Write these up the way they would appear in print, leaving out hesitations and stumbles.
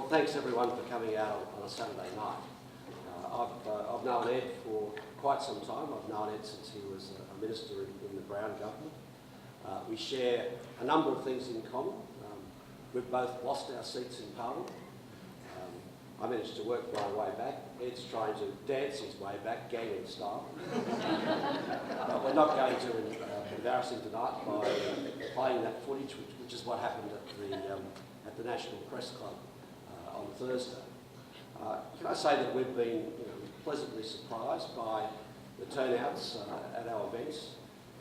thanks everyone for coming out on a Saturday night. I've known Ed for quite some time. I've known Ed since he was a minister in the Brown government. We share a number of things in common. We've both lost our seats in Parliament. I managed to work my way back. Ed's trying to dance his way back, Gangnam style. But we're not going to embarrass him tonight by playing that footage, which is what happened at the National Press Club on Thursday. Can I say that we've been pleasantly surprised by the turnouts at our events,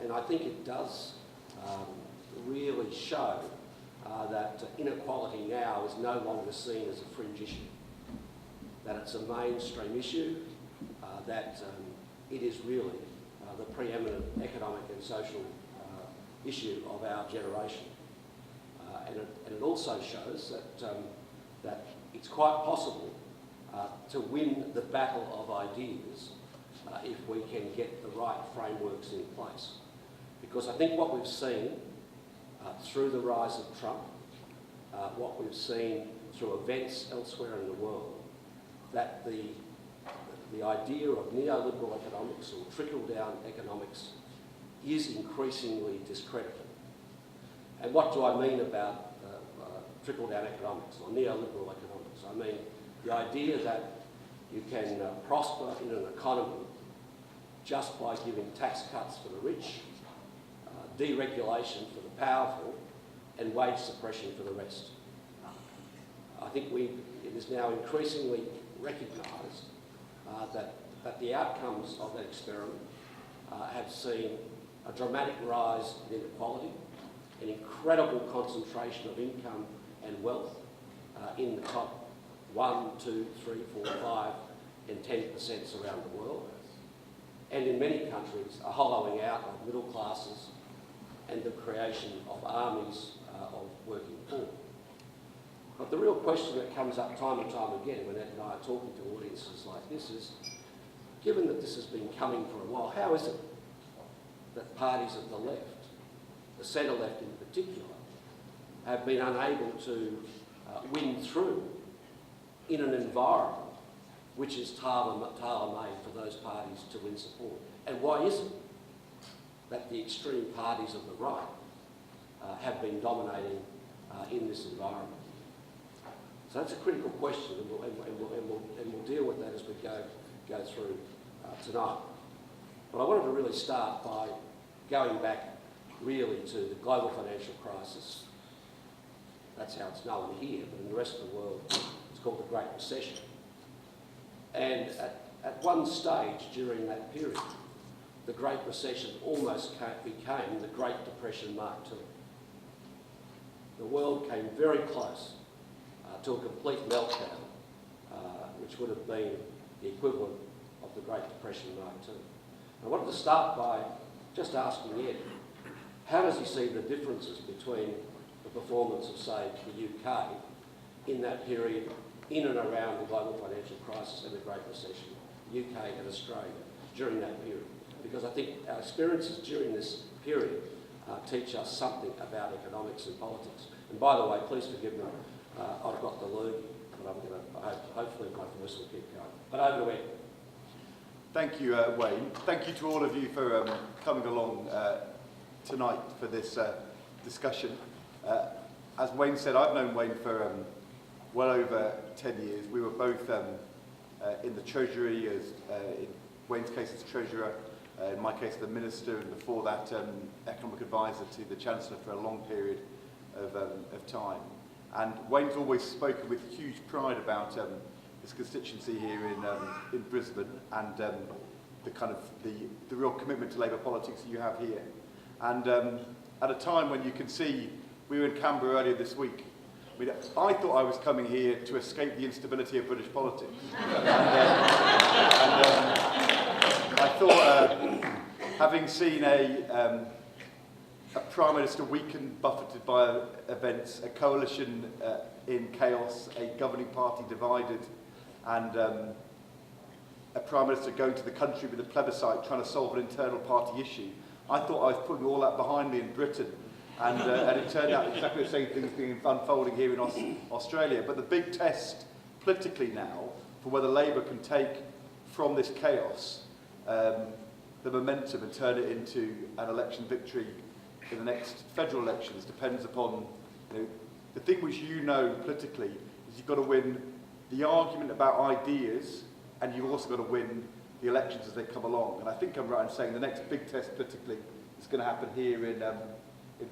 and I think it does really show that inequality now is no longer seen as a fringe issue, that it's a mainstream issue, that it is really the preeminent economic and social issue of our generation. And it also shows that it's quite possible to win the battle of ideas if we can get the right frameworks in place. Because I think what we've seen through the rise of Trump, what we've seen through events elsewhere in the world, that the idea of neoliberal economics or trickle-down economics is increasingly discredited. And what do I mean about trickle-down economics or neoliberal economics? I mean the idea that you can prosper in an economy just by giving tax cuts for the rich, deregulation for the powerful, and wage suppression for the rest. I think it is now increasingly recognised that the outcomes of that experiment have seen a dramatic rise in inequality, an incredible concentration of income and wealth in the top 1, 2, 3, 4, 5 and 10% around the world. And in many countries, a hollowing out of middle classes and the creation of armies of working poor. But the real question that comes up time and time again when Ed and I are talking to audiences like this is, given that this has been coming for a while, how is it that parties of the left, the centre left in particular, have been unable to win through in an environment which is tailor-made for those parties to win support? And why is it that the extreme parties of the right have been dominating in this environment? So that's a critical question, and we'll deal with that as we go through tonight. But I wanted to really start by going back really to the global financial crisis. That's how it's known here, but in the rest of the world it's called the Great Recession. And at one stage during that period, the Great Recession almost became the Great Depression Mark II. The world came very close to a complete meltdown, which would have been the equivalent of the Great Depression Mark II. I wanted to start by just asking Ed, how does he see the differences between the performance of, say, the UK in that period, in and around the global financial crisis and the Great Recession, the UK and Australia during that period? Because I think our experiences during this period teach us something about economics and politics. And by the way, please forgive me, I've got the lurgy, but hopefully my voice will keep going. But over to Ed. Thank you, Wayne. Thank you to all of you for coming along tonight for this discussion. As Wayne said, I've known Wayne for well over 10 years. We were both in the Treasury, in Wayne's case as Treasurer, in my case the Minister, and before that Economic Advisor to the Chancellor for a long period of time. And Wayne's always spoken with huge pride about his constituency here in Brisbane and the real commitment to Labour politics that you have here. And at a time when you can see, we were in Canberra earlier this week. I mean, I thought I was coming here to escape the instability of British politics. I thought, having seen a Prime Minister weakened, buffeted by events, a coalition in chaos, a governing party divided, and a Prime Minister going to the country with a plebiscite trying to solve an internal party issue, I thought I was putting all that behind me in Britain And it turned out exactly the same thing is being unfolding here in Australia. But the big test politically now for whether Labour can take from this chaos the momentum and turn it into an election victory in the next federal elections depends upon, the thing which politically is you've got to win the argument about ideas, and you've also got to win the elections as they come along. And I think I'm right in saying the next big test politically is going to happen here in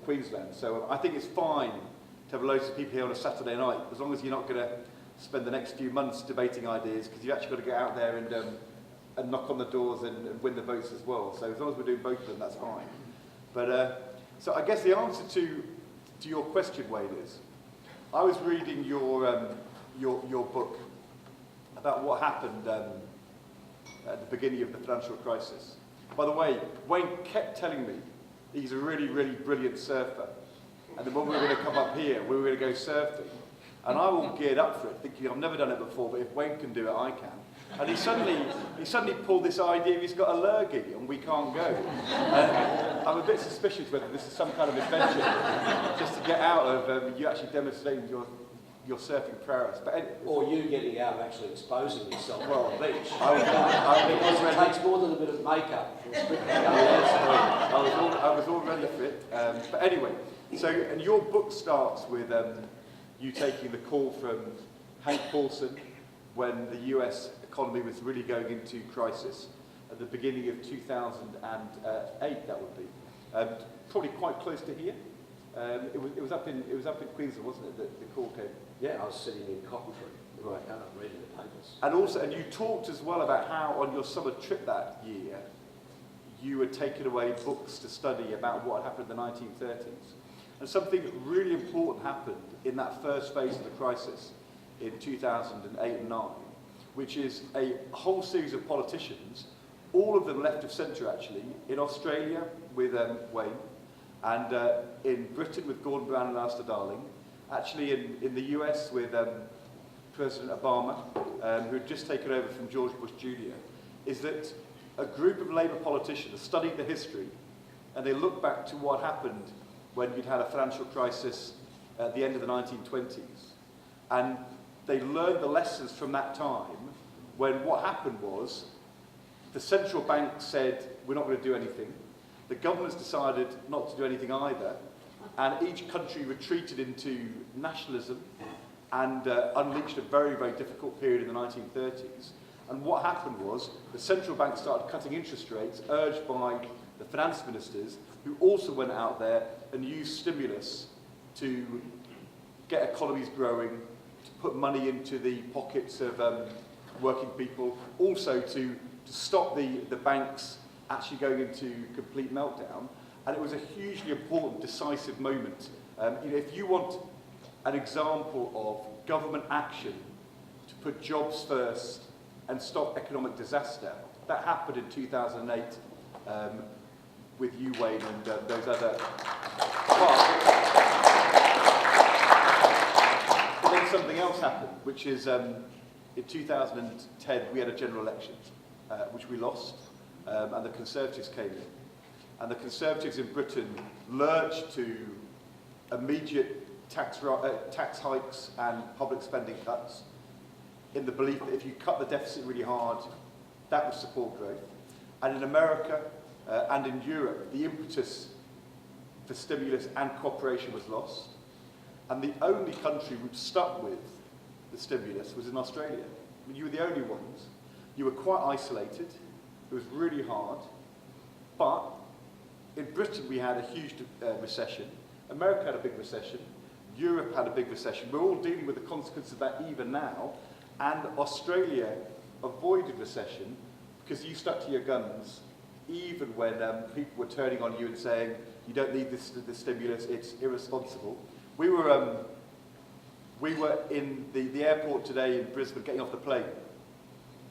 Queensland. So I think it's fine to have loads of people here on a Saturday night, as long as you're not going to spend the next few months debating ideas, because you've actually got to get out there and knock on the doors and win the votes as well. So as long as we're doing both of them, that's fine. But so I guess the answer to your question, Wayne, is I was reading your book about what happened at the beginning of the financial crisis. By the way, Wayne kept telling me he's a really, really brilliant surfer. And then when we were going to come up here, we were going to go surfing. And I all geared up for it, thinking I've never done it before, but if Wayne can do it, I can. And he suddenly pulled this idea he's got a lurgy and we can't go. I'm a bit suspicious whether this is some kind of adventure, just to get out of you actually demonstrating your surfing prowess. But or you getting out and actually exposing yourself well, on the beach. Because it takes more than a bit of makeup. I was all ready for it. But anyway, and your book starts with you taking the call from Hank Paulson when the US economy was really going into crisis at the beginning of 2008. That would be probably quite close to here. It was up in Queensland, wasn't it? The call came. Yeah, I was sitting in Coventry, right, reading the papers. And you talked as well about how on your summer trip that year you had taken away books to study about what had happened in the 1930s. And something really important happened in that first phase of the crisis in 2008 and 9, which is a whole series of politicians, all of them left of centre actually, in Australia with Wayne, and in Britain with Gordon Brown and Alistair Darling, actually in the US with President Obama, who had just taken over from George Bush Jr., is that a group of Labour politicians studied the history and they looked back to what happened when you'd had a financial crisis at the end of the 1920s. And they learned the lessons from that time when what happened was the central bank said, we're not going to do anything. The governments decided not to do anything either. And each country retreated into nationalism and unleashed a very, very difficult period in the 1930s. And what happened was the central bank started cutting interest rates, urged by the finance ministers, who also went out there and used stimulus to get economies growing, to put money into the pockets of working people, also to stop the banks actually going into complete meltdown. And it was a hugely important, decisive moment. If you want an example of government action to put jobs first and stop economic disaster, that happened in 2008 with you, Wayne, and those other. But then something else happened, which is in 2010 we had a general election, which we lost, and the Conservatives came in. And the Conservatives in Britain lurched to immediate tax hikes and public spending cuts in the belief that if you cut the deficit really hard, that would support growth. And in America and in Europe, the impetus for stimulus and cooperation was lost. And the only country which stuck with the stimulus was in Australia. I mean, you were the only ones. You were quite isolated. It was really hard. But in Britain, we had a huge recession. America had a big recession. Europe had a big recession. We're all dealing with the consequences of that even now. And Australia avoided recession because you stuck to your guns, even when people were turning on you and saying, you don't need this stimulus, it's irresponsible. We were in the airport today in Brisbane getting off the plane.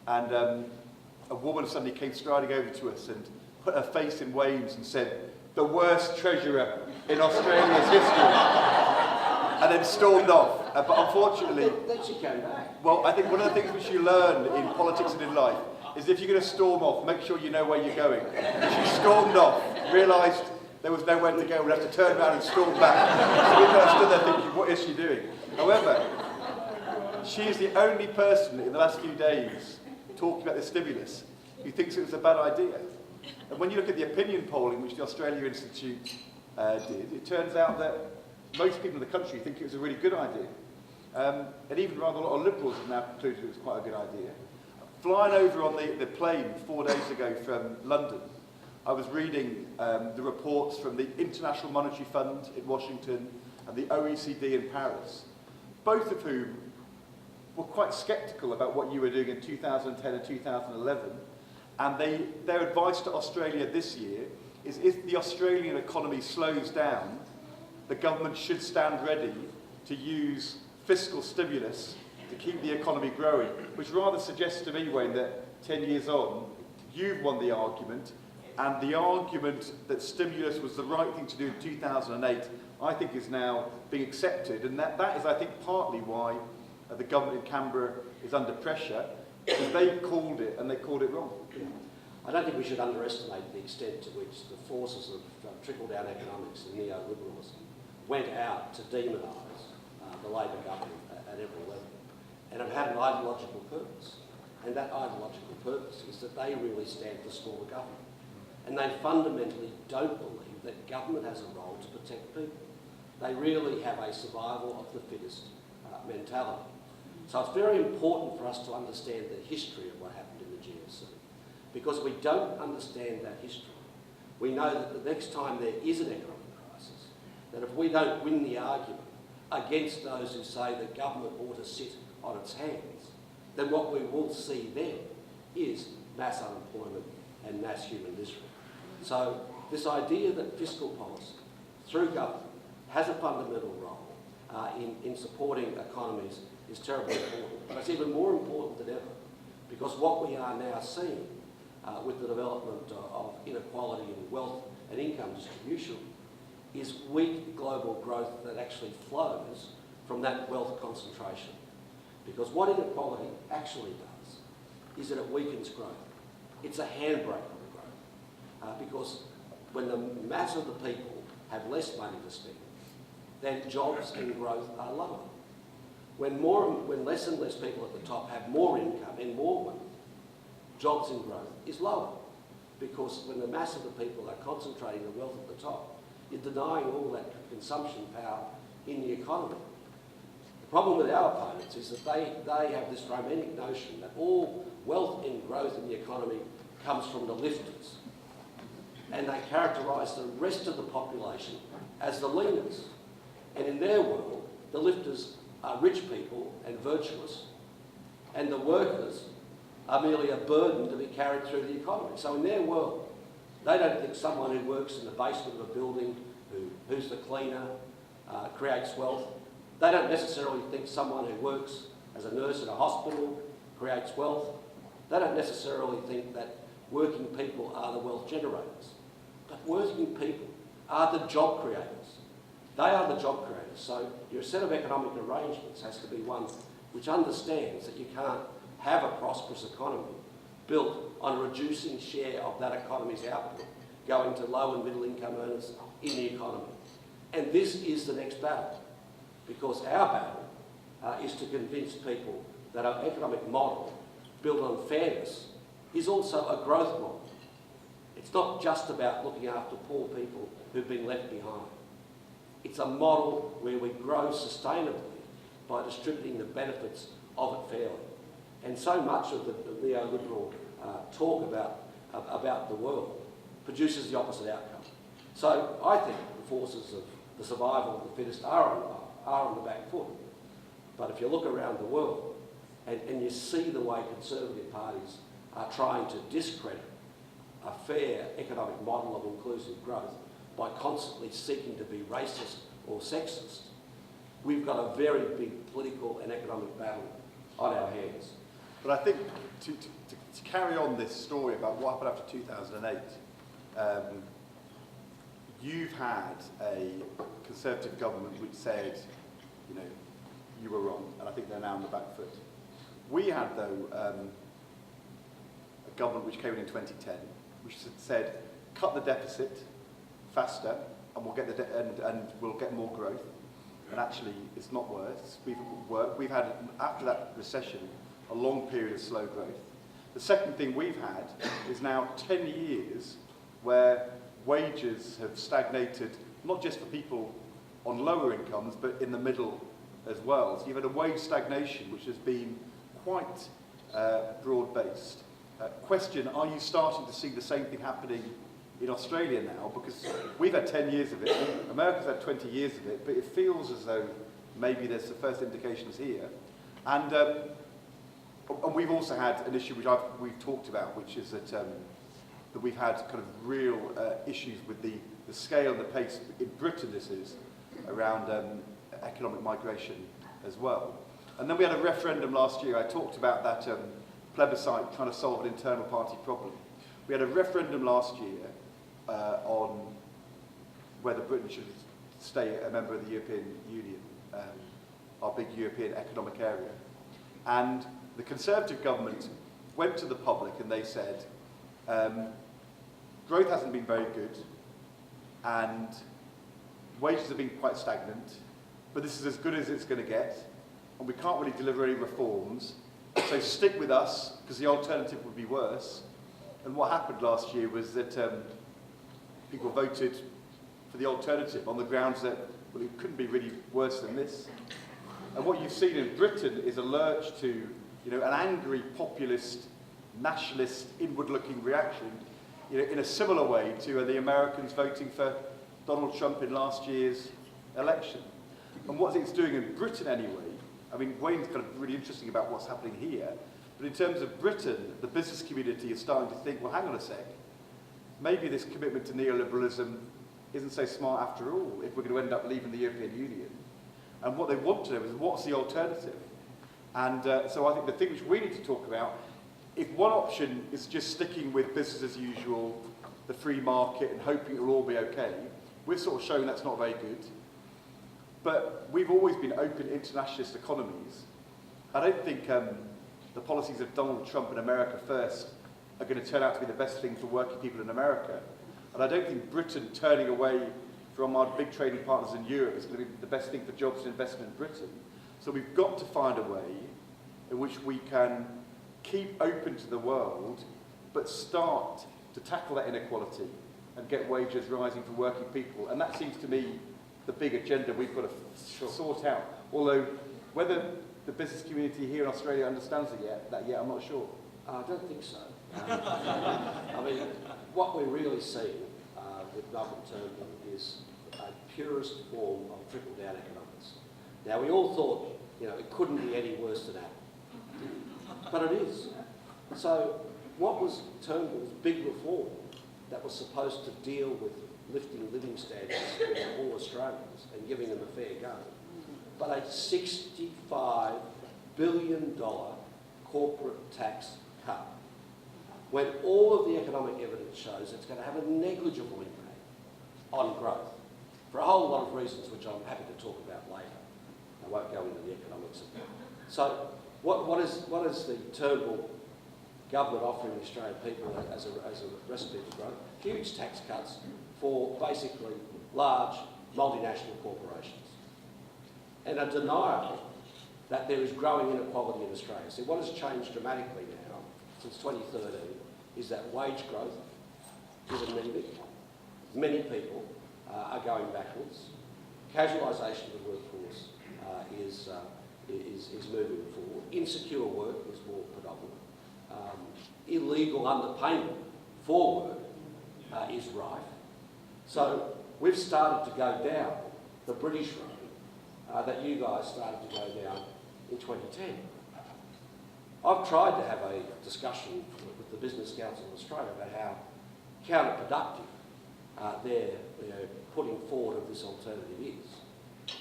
And a woman suddenly came striding over to us and put her face in waves and said, the worst treasurer in Australia's history. And then stormed off. But unfortunately... Then she came back. Well, I think one of the things which you learn in politics and in life is if you're going to storm off, make sure you know where you're going. She stormed off, realised there was nowhere to go. We'd have to turn around and storm back. So we kind of stood there thinking, what is she doing? However, she is the only person in the last few days talking about this stimulus who thinks it was a bad idea. And when you look at the opinion polling which the Australia Institute did, it turns out that most people in the country think it was a really good idea. And even rather a lot of Liberals have now concluded it was quite a good idea. Flying over on the plane 4 days ago from London, I was reading the reports from the International Monetary Fund in Washington and the OECD in Paris, both of whom were quite sceptical about what you were doing in 2010 and 2011. And their advice to Australia this year is if the Australian economy slows down, the government should stand ready to use fiscal stimulus to keep the economy growing, which rather suggests to me, Wayne, that 10 years on, you've won the argument, and the argument that stimulus was the right thing to do in 2008, I think is now being accepted, and that is, I think, partly why the government in Canberra is under pressure, because they called it, and they called it wrong. I don't think we should underestimate the extent to which the forces of trickle-down economics and neoliberalism went out to demonise the Labor government at every level. And it had an ideological purpose. And that ideological purpose is that they really stand for smaller government. And they fundamentally don't believe that government has a role to protect people. They really have a survival of the fittest mentality. So it's very important for us to understand the history of what happened in the GFC. Because if we don't understand that history, we know that the next time there is an economic crisis, that if we don't win the argument against those who say that government ought to sit on its hands, then what we will see then is mass unemployment and mass human misery. So this idea that fiscal policy through government has a fundamental role in supporting economies is terribly important. But it's even more important than ever, because what we are now seeing with the development of inequality in wealth and income distribution is weak global growth that actually flows from that wealth concentration. Because what inequality actually does is that it weakens growth. It's a handbrake on growth. Because when the mass of the people have less money to spend, then jobs and growth are lower. When less and less people at the top have more income and more wealth, jobs and growth is lower. Because when the mass of the people are concentrating the wealth at the top, you're denying all that consumption power in the economy. The problem with our opponents is that they have this romantic notion that all wealth and growth in the economy comes from the lifters. And they characterise the rest of the population as the leaners. And in their world, the lifters are rich people and virtuous, and the workers are merely a burden to be carried through the economy. So in their world, they don't think someone who works in the basement of a building, who's the cleaner, creates wealth. They don't necessarily think someone who works as a nurse in a hospital creates wealth. They don't necessarily think that working people are the wealth generators. But working people are the job creators. They are the job creators. So your set of economic arrangements has to be one which understands that you can't have a prosperous economy built on a reducing share of that economy's output going to low and middle income earners in the economy. And this is the next battle, because our battle is to convince people that our economic model built on fairness is also a growth model. It's not just about looking after poor people who've been left behind. It's a model where we grow sustainably by distributing the benefits of it fairly. And so much of the neoliberal talk about the world produces the opposite outcome. So I think the forces of the survival of the fittest are on the back foot. But if you look around the world and you see the way conservative parties are trying to discredit a fair economic model of inclusive growth by constantly seeking to be racist or sexist, we've got a very big political and economic battle on our hands. But I think to carry on this story about what happened after 2008, you've had a Conservative government which said, you know, you were wrong, and I think they're now on the back foot. We had, though, a government which came in 2010, which said, cut the deficit, faster, and we'll get and we'll get more growth. And actually, it's not worse. We've had, after that recession, a long period of slow growth. The second thing we've had is now 10 years where wages have stagnated, not just for people on lower incomes, but in the middle as well. So you've had a wage stagnation, which has been quite broad-based. Question, are you starting to see the same thing happening in Australia now? Because we've had 10 years of it, America's had 20 years of it, but it feels as though maybe there's the first indications here. And we've also had an issue which we've talked about, which is that we've had kind of real issues with the scale and the pace, in Britain this is, around economic migration as well. And then we had a referendum last year. I talked about that plebiscite trying to solve an internal party problem. We had a referendum last year on whether Britain should stay a member of the European Union, our big European economic area. And the Conservative government went to the public and they said, growth hasn't been very good and wages have been quite stagnant, but this is as good as it's going to get, and we can't really deliver any reforms, so stick with us, because the alternative would be worse. And what happened last year was that people voted for the alternative on the grounds that, well, it couldn't be really worse than this. And what you've seen in Britain is a lurch to, an angry, populist, nationalist, inward-looking reaction, in a similar way to the Americans voting for Donald Trump in last year's election. And what it's doing in Britain anyway, I mean, Wayne's kind of really interesting about what's happening here, but in terms of Britain, the business community is starting to think, well, hang on a sec, maybe this commitment to neoliberalism isn't so smart after all if we're going to end up leaving the European Union. And what they want to know is, what's the alternative? And so I think the thing which we need to talk about, if one option is just sticking with business as usual, the free market, and hoping it'll all be okay, we're sort of showing that's not very good. But we've always been open internationalist economies. I don't think the policies of Donald Trump in America first are going to turn out to be the best thing for working people in America. And I don't think Britain turning away from our big trading partners in Europe is going to be the best thing for jobs and investment in Britain. So we've got to find a way in which we can keep open to the world, but start to tackle that inequality and get wages rising for working people. And that seems to me the big agenda we've got to sort out. Although whether the business community here in Australia understands it yet, I'm not sure. I don't think so. I mean, what we're really seeing with Malcolm Turnbull is a purest form of trickle-down economics. Now, we all thought, it couldn't be any worse than that. But it is. So what was Turnbull's big reform that was supposed to deal with lifting living standards for all Australians and giving them a fair go, but a $65 billion corporate tax cut, when all of the economic evidence shows it's going to have a negligible impact on growth, for a whole lot of reasons which I'm happy to talk about later. I won't go into the economics of that. So what is the Turnbull government offering the Australian people as a recipe for growth? Huge tax cuts for basically large multinational corporations, and a denial that there is growing inequality in Australia. See, what has changed dramatically now since 2013 is that wage growth is anemic. Many people are going backwards. Casualisation of the workforce is moving forward. Insecure work is more predominant. Illegal underpayment for work is rife. So we've started to go down the British road that you guys started to go down in 2010. I've tried to have a discussion with the Business Council of Australia about how counterproductive their putting forward of this alternative is.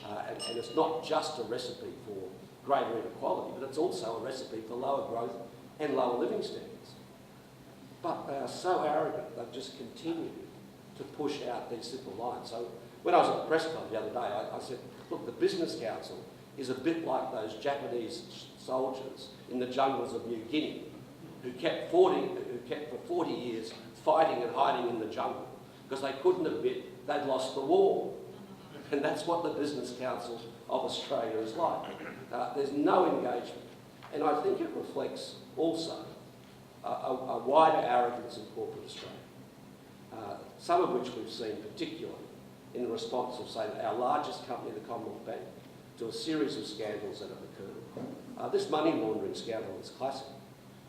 And it's not just a recipe for greater inequality, but it's also a recipe for lower growth and lower living standards. But they are so arrogant, they've just continued to push out these simple lines. So when I was at the press club the other day, I said, look, the Business Council is a bit like those Japanese soldiers in the jungles of New Guinea who kept for 40 years fighting and hiding in the jungle because they couldn't admit they'd lost the war. And that's what the Business Council of Australia is like. There's no engagement. And I think it reflects also a wider arrogance in corporate Australia, some of which we've seen particularly in response of, say, our largest company, the Commonwealth Bank, to a series of scandals that have occurred. This money laundering scandal is classic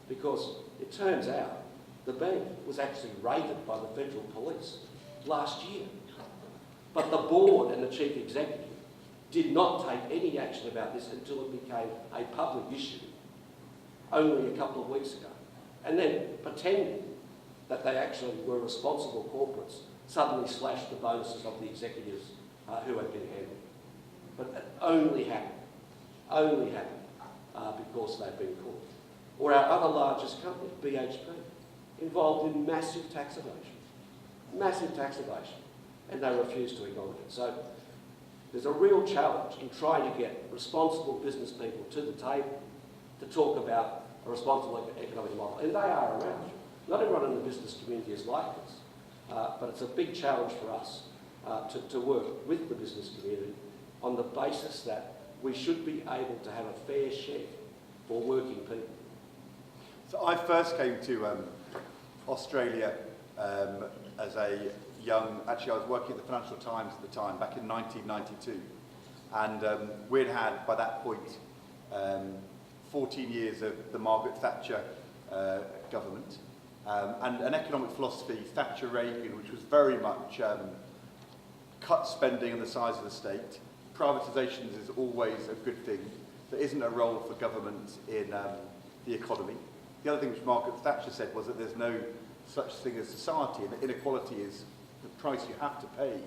because it turns out the bank was actually raided by the federal police last year. But the board and the chief executive did not take any action about this until it became a public issue only a couple of weeks ago. And then pretending that they actually were responsible corporates suddenly slashed the bonuses of the executives who had been handled. But it only happened because they'd been caught. Or our other largest company, BHP, involved in massive tax evasion, and they refused to acknowledge it. So there's a real challenge in trying to get responsible business people to the table to talk about a responsible economic model, and they are around. Not everyone in the business community is like this, but it's a big challenge for us to work with the business community on the basis that we should be able to have a fair share for working people. So I first came to Australia as a young, actually I was working at the Financial Times at the time, back in 1992. And we'd had, by that point, 14 years of the Margaret Thatcher government, and an economic philosophy, Thatcher-Reagan, which was very much cut spending and the size of the state. Privatisations is always a good thing. There isn't a role for government in the economy. The other thing which Margaret Thatcher said was that there's no such thing as society, and that inequality is the price you have to pay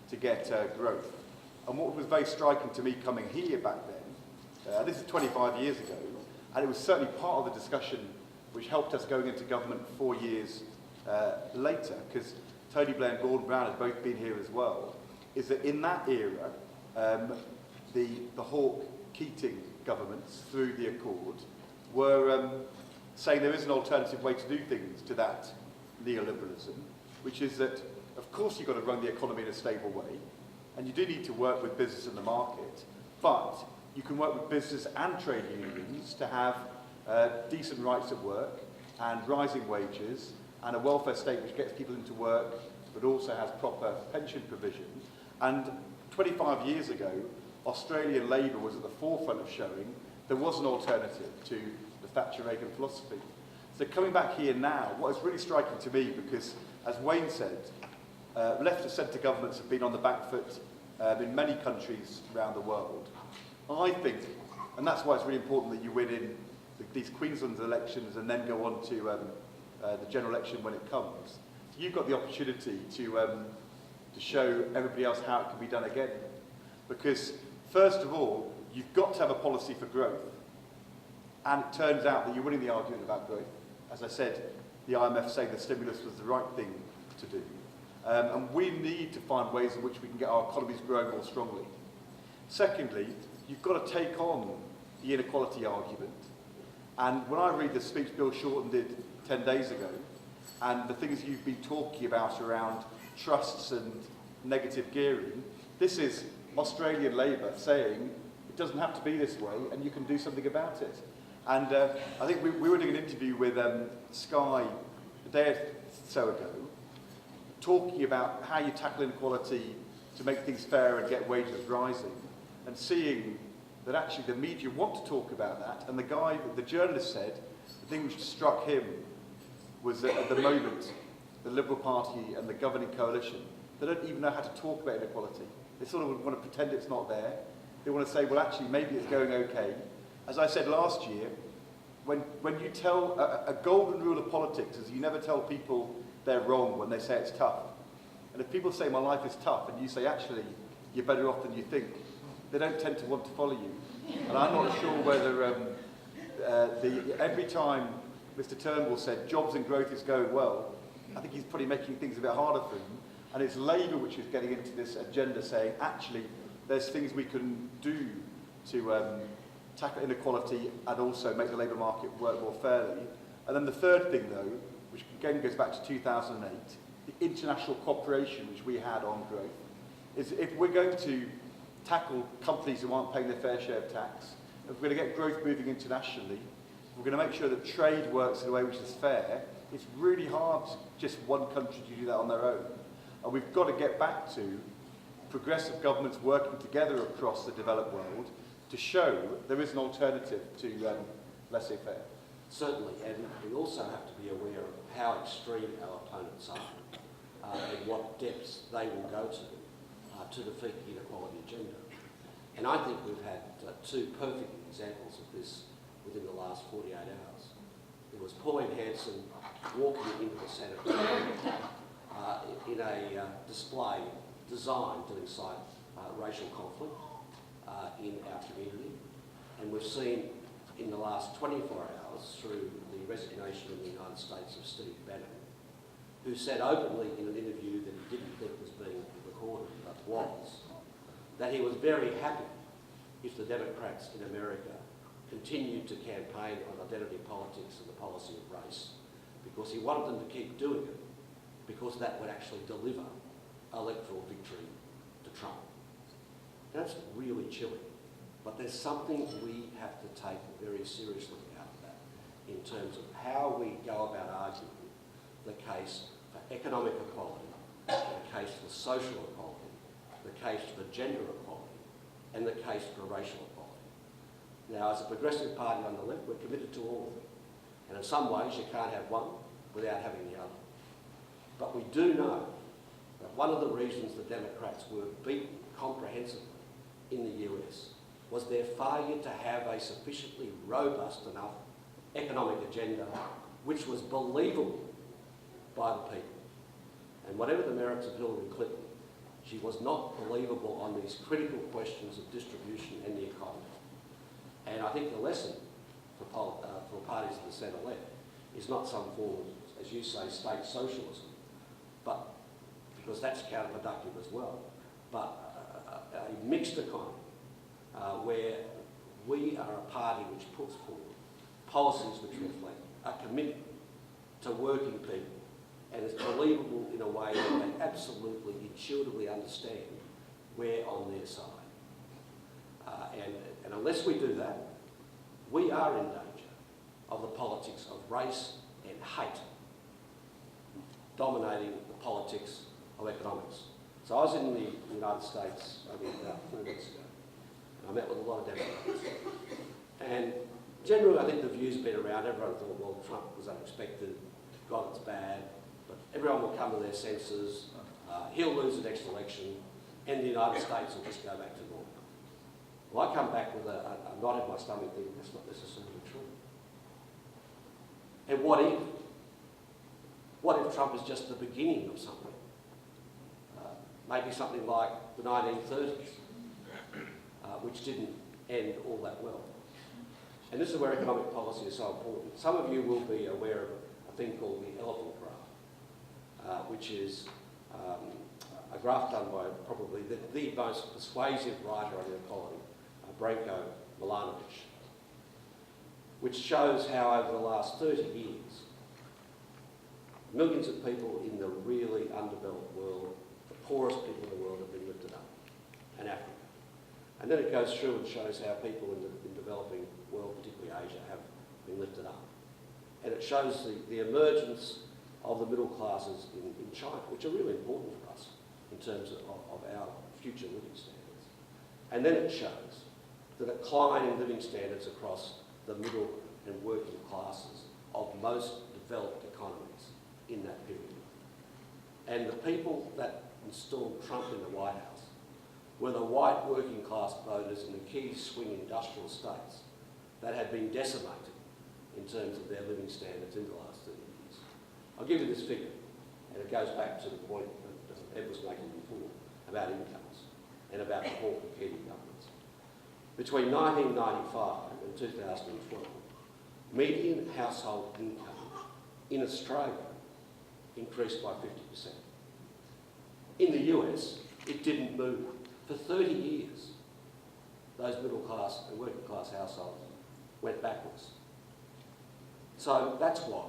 to get growth. And what was very striking to me coming here back then, this is 25 years ago, and it was certainly part of the discussion which helped us going into government 4 years later, because Tony Blair and Gordon Brown have both been here as well, is that in that era, the Hawke-Keating governments, through the Accord, were saying there is an alternative way to do things to that neoliberalism, which is that, of course, you've got to run the economy in a stable way, and you do need to work with business and the market, but you can work with business and trade unions to have decent rights at work and rising wages and a welfare state which gets people into work but also has proper pension provision. And 25 years ago, Australian Labour was at the forefront of showing there was an alternative to the Thatcher-Reagan philosophy. So coming back here now, what is really striking to me, because as Wayne said, left of centre governments have been on the back foot in many countries around the world. I think, and that's why it's really important that you win in these Queensland elections and then go on to the general election when it comes. So you've got the opportunity to show everybody else how it can be done again. Because first of all, you've got to have a policy for growth. And it turns out that you're winning the argument about growth. As I said, the IMF saying the stimulus was the right thing to do. And we need to find ways in which we can get our economies growing more strongly. Secondly, you've got to take on the inequality argument. And when I read the speech Bill Shorten did 10 days ago, and the things you've been talking about around trusts and negative gearing, this is Australian Labour saying it doesn't have to be this way and you can do something about it. And I think we were doing an interview with Sky a day or so ago, talking about how you tackle inequality to make things fair and get wages rising, and seeing that actually the media want to talk about that. And the journalist said, the thing which struck him was that at the moment, the Liberal Party and the governing coalition, they don't even know how to talk about inequality. They sort of want to pretend it's not there. They want to say, well, actually, maybe it's going okay. As I said last year, when you tell a golden rule of politics is you never tell people they're wrong when they say it's tough. And if people say my life is tough and you say, actually, you're better off than you think, they don't tend to want to follow you. And I'm not sure whether every time Mr. Turnbull said jobs and growth is going well, I think he's probably making things a bit harder for him. And it's Labour which is getting into this agenda saying, actually, there's things we can do to tackle inequality and also make the labour market work more fairly. And then the third thing, though, which again goes back to 2008, the international cooperation which we had on growth, is if we're going to tackle companies who aren't paying their fair share of tax, if we're going to get growth moving internationally, we're going to make sure that trade works in a way which is fair. It's really hard just one country to do that on their own. And we've got to get back to progressive governments working together across the developed world to show there is an alternative to laissez-faire. Certainly, and we also have to be aware of how extreme our opponents are and what depths they will go to defeat the inequality agenda. And I think we've had two perfect examples of this within the last 48 hours. There was Pauline Hanson walking into the Senate in a display designed to incite racial conflict in our community. And we've seen in the last 24 hours through the resignation in the United States of Steve Bannon, who said openly in an interview that he didn't think was being recorded, but was, that he was very happy if the Democrats in America continued to campaign on identity politics and the policy of race, because he wanted them to keep doing it, because that would actually deliver electoral victory to Trump. That's really chilling, but there's something we have to take very seriously out of that in terms of how we go about arguing the case for economic equality, the case for social equality, the case for gender equality, and the case for racial equality. Now, as a progressive party on the left, we're committed to all of them. And in some ways, you can't have one without having the other. But we do know that one of the reasons the Democrats were beaten comprehensively in the US was their failure to have a sufficiently robust enough economic agenda which was believable by the people. And whatever the merits of Hillary Clinton, she was not believable on these critical questions of distribution and the economy. And I think the lesson for parties of the centre left is not some form of, as you say, state socialism, but because that's counterproductive as well, but a mixed economy where we are a party which puts forward policies which reflect a commitment to working people and is believable in a way that they absolutely intuitively understand we're on their side. And unless we do that, we are in danger of the politics of race and hate dominating the politics of economics. So I was in the United States only about 4 weeks ago. I met with a lot of Democrats. And generally, I think the view's been around, everyone thought, well, Trump was unexpected, God, it's bad, but everyone will come to their senses, he'll lose the next election, and the United States will just go back to normal. Well, I come back with a knot in my stomach thinking that's not necessarily true. And what if? What if Trump is just the beginning of something? Maybe something like the 1930s, which didn't end all that well. And this is where economic policy is so important. Some of you will be aware of a thing called the elephant graph, which is a graph done by probably the most persuasive writer on inequality, Branko Milanovic, which shows how over the last 30 years, millions of people in the really undeveloped world, the poorest people in the world, have been lifted up, and Africa. And then it goes through and shows how people in the developing world, particularly Asia, have been lifted up. And it shows the emergence of the middle classes in China, which are really important for us in terms of our future living standards. And then it shows the decline in living standards across the middle and working classes of most developed economies in that period. And the people that installed Trump in the White House were the white working class voters in the key swing industrial states that had been decimated in terms of their living standards in the last 30 years. I'll give you this figure, and it goes back to the point that Ed was making before about incomes and about the poor competing governments. Between 1995 and 2012, median household income in Australia increased by 50%. In the US, it didn't move. For 30 years, those middle class and working class households went backwards. So that's why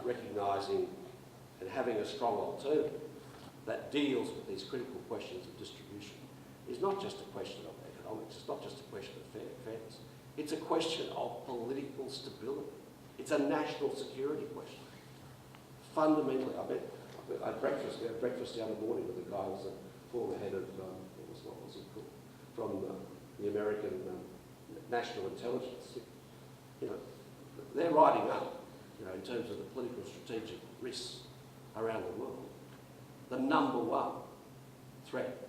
recognising And having a strong alternative that deals with these critical questions of distribution is not just a question of economics, it's not just a question of fairness, it's a question of political stability. It's a national security question. Fundamentally, I had breakfast, we had breakfast the other morning with a guy who was a former head of, what was he called, from the American National Intelligence. You know, they're writing up, you know, in terms of the political strategic risks around the world, the number one threat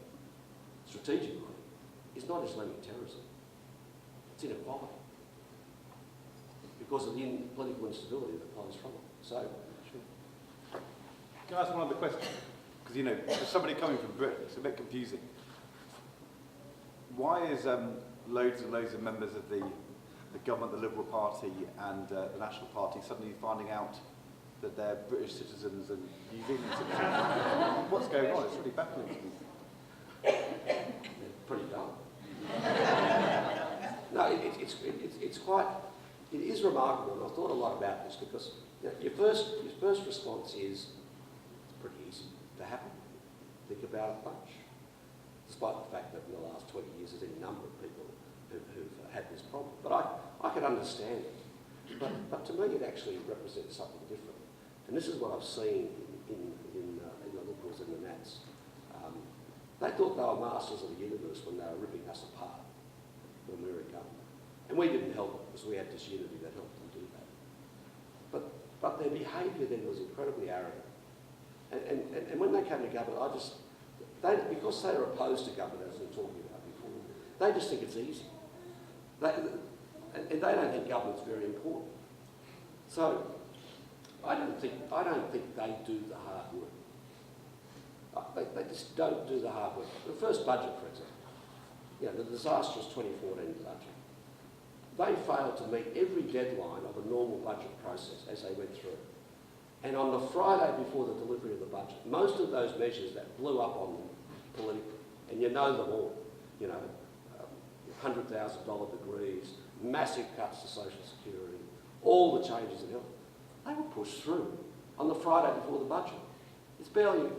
strategically is not Islamic terrorism, it's inequality, because of the political instability that flows from it. So, can I ask one other question? Because, you know, for somebody coming from Britain, it's a bit confusing. Why is loads and loads of members of the government, the Liberal Party and the National Party suddenly finding out that they're British citizens and New Zealand citizens? What's going on? It's really baffling to me. they're pretty dumb. No, it is remarkable, and I've thought a lot about this, because you know, your first response is, it's pretty easy to happen. Think about it a bunch. Despite the fact that in the last 20 years there's any number of people who've had this problem. But I can understand it. But to me it actually represents something different. And this is what I've seen in the Liberals and the Nats. They thought they were masters of the universe when they were ripping us apart when we were in government. And we didn't help them because we had this unity that helped them do that. But their behaviour then was incredibly arrogant. And when they came to government, because they are opposed to government, as we were talking about before, they just think it's easy. And they don't think government's very important. So I don't think they do the hard work. They just don't do the hard work. The first budget, for example, you know, the disastrous 2014 budget, they failed to meet every deadline of a normal budget process as they went through. And on the Friday before the delivery of the budget, most of those measures that blew up on them politically, and you know them all, you know, $100,000 degrees, massive cuts to social security, all the changes in health, they were pushed through on the Friday before the budget. It's barely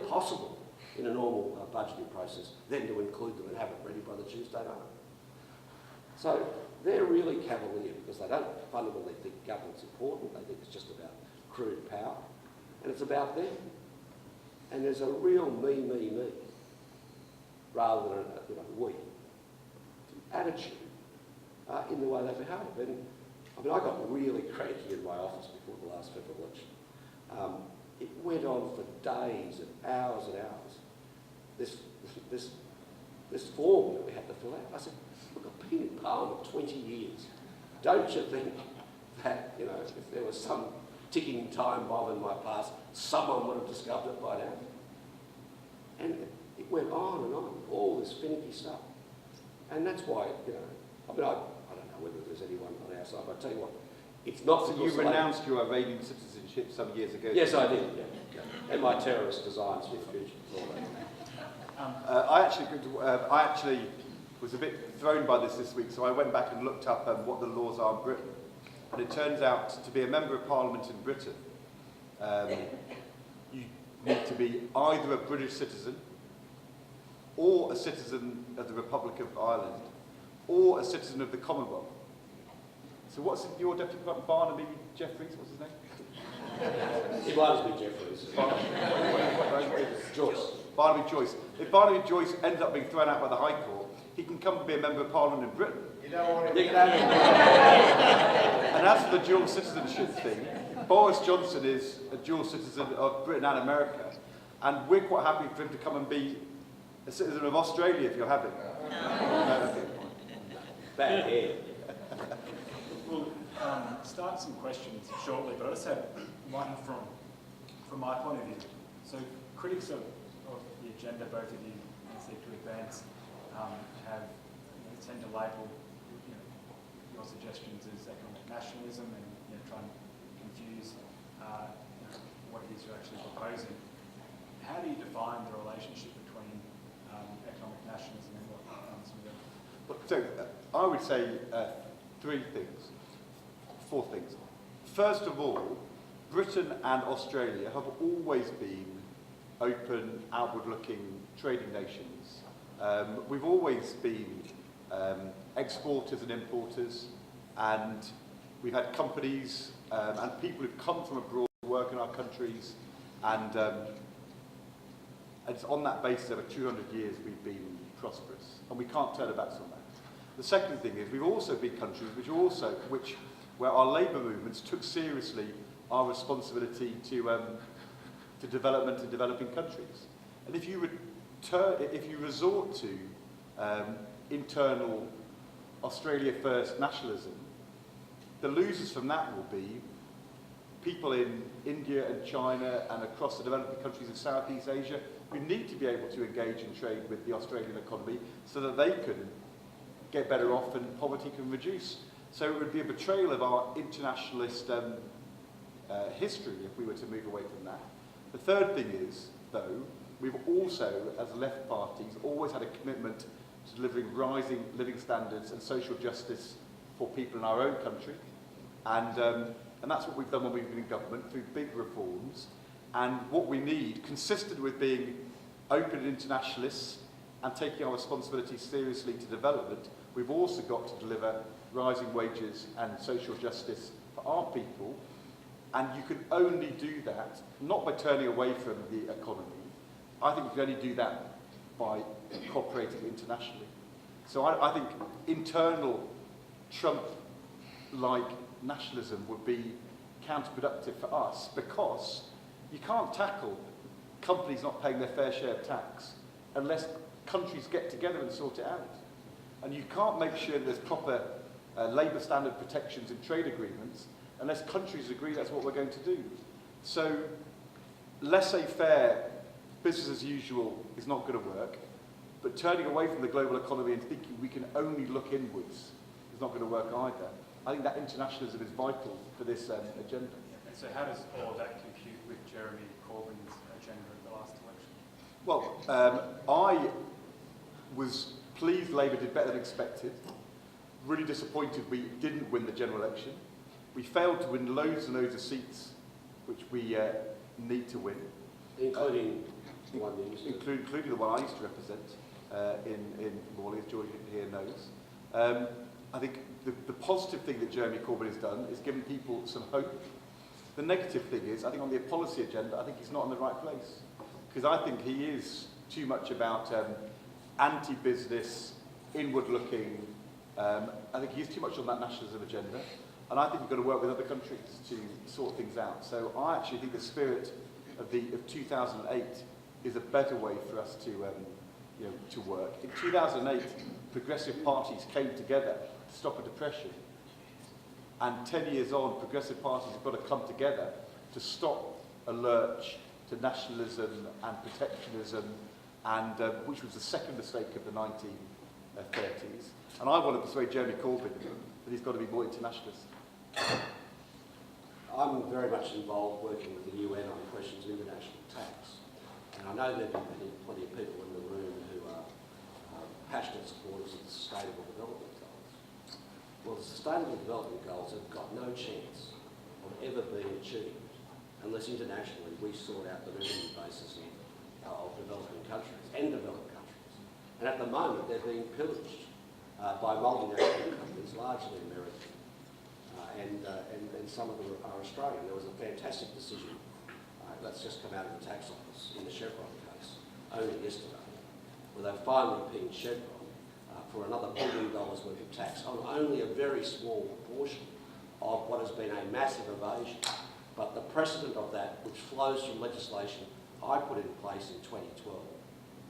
possible in a normal budgeting process then to include them and have it ready by the Tuesday night. So they're really cavalier because they don't fundamentally think government's important. They think it's just about crude power, and it's about them. And there's a real me, rather than a we attitude in the way they behave. And I mean, I got really cranky in my office before the last federal election. It went on for days and hours. This form that we had to fill out. I said, look, I've been in Parliament 20 years. Don't you think that, you know, if there was some ticking time bomb in my past, someone would have discovered it by now? And it went on, all this finicky stuff. And that's why, you know, I mean, I don't know whether there's anyone on our side, but I tell you what, it's not... So you renounced your Iranian citizenship some years ago? Yes, I did, yeah. And my terrorist designs for the future. I actually was a bit thrown by this week, so I went back and looked up what the laws are in Britain. And it turns out to be a member of Parliament in Britain, you need to be either a British citizen, or a citizen of the Republic of Ireland, or a citizen of the Commonwealth. So what's your deputy Barnaby Jeffries? What's his name? He might as be Jeffries. Joyce. Barnaby Joyce. If Barnaby Joyce ends up being thrown out by the High Court, he can come to be a member of Parliament in Britain. You don't want to... And as for the dual citizenship thing, Boris Johnson is a dual citizen of Britain and America, and we're quite happy for him to come and be a citizen of Australia if you're having. Bad hair. We'll start some questions shortly, but I just have one from my point of view. So critics of the agenda both of you seek to advance have tend to label your suggestions as economic nationalism and try and confuse what it is you're actually proposing. How do you define the relationship between economic nationalism and what comes with it? So I would say four things. First of all, Britain and Australia have always been open, outward-looking trading nations. We've always been exporters and importers, and we've had companies and people who've come from abroad to work in our countries, and it's on that basis over 200 years we've been prosperous, and we can't turn our backs on that. The second thing is we've also been countries where our labour movements took seriously our responsibility to development in developing countries. And if you resort to internal Australia First nationalism, the losers from that will be people in India and China and across the developing countries of Southeast Asia who need to be able to engage and trade with the Australian economy so that they can get better off and poverty can reduce. So it would be a betrayal of our internationalist history if we were to move away from that. The third thing is, though, we've also, as left parties, always had a commitment to delivering rising living standards and social justice for people in our own country. And that's what we've done when we've been in government, through big reforms. And what we need, consistent with being open internationalists and taking our responsibilities seriously to development, we've also got to deliver rising wages and social justice for our people. And you can only do that, not by turning away from the economy. I think you can only do that by cooperating internationally. So I think internal Trump-like nationalism would be counterproductive for us, because you can't tackle companies not paying their fair share of tax unless countries get together and sort it out. And you can't make sure that there's proper labour standard protections in trade agreements unless countries agree that's what we're going to do. So laissez-faire, business as usual is not going to work, but turning away from the global economy and thinking we can only look inwards is not going to work either. I think that internationalism is vital for this agenda. And so how does all of that compute with Jeremy Corbyn's agenda at the last election? Well, I was pleased Labour did better than expected. Really disappointed we didn't win the general election. We failed to win loads and loads of seats, which we need to win. Including the one you used to. Including the one I used to represent in Morley, as George here knows. I think the positive thing that Jeremy Corbyn has done is given people some hope. The negative thing is, I think on the policy agenda, I think he's not in the right place. Because I think he is too much about anti-business, inward-looking. I think he's too much on that nationalism agenda. And I think we've got to work with other countries to sort things out. So I actually think the spirit of 2008 is a better way for us to work. In 2008, progressive parties came together to stop a depression. And 10 years on, progressive parties have got to come together to stop a lurch to nationalism and protectionism, and which was the second mistake of the 1930s. And I want to persuade Jeremy Corbyn that he's got to be more internationalist. I'm very much involved working with the UN on questions of international tax. And I know there have been plenty of people in the room who are passionate supporters of the Sustainable Development Goals. Well, the Sustainable Development Goals have got no chance of ever being achieved unless internationally we sort out the revenue basis of developing countries and developed countries. And at the moment, they're being pillaged by multinational companies, largely American, and some of them are Australian. There was a fantastic decision that's just come out of the tax office in the Chevron case only yesterday, where they finally pinged Chevron for another $1 billion worth of tax on only a very small proportion of what has been a massive evasion. But the precedent of that, which flows from legislation I put in place in 2012,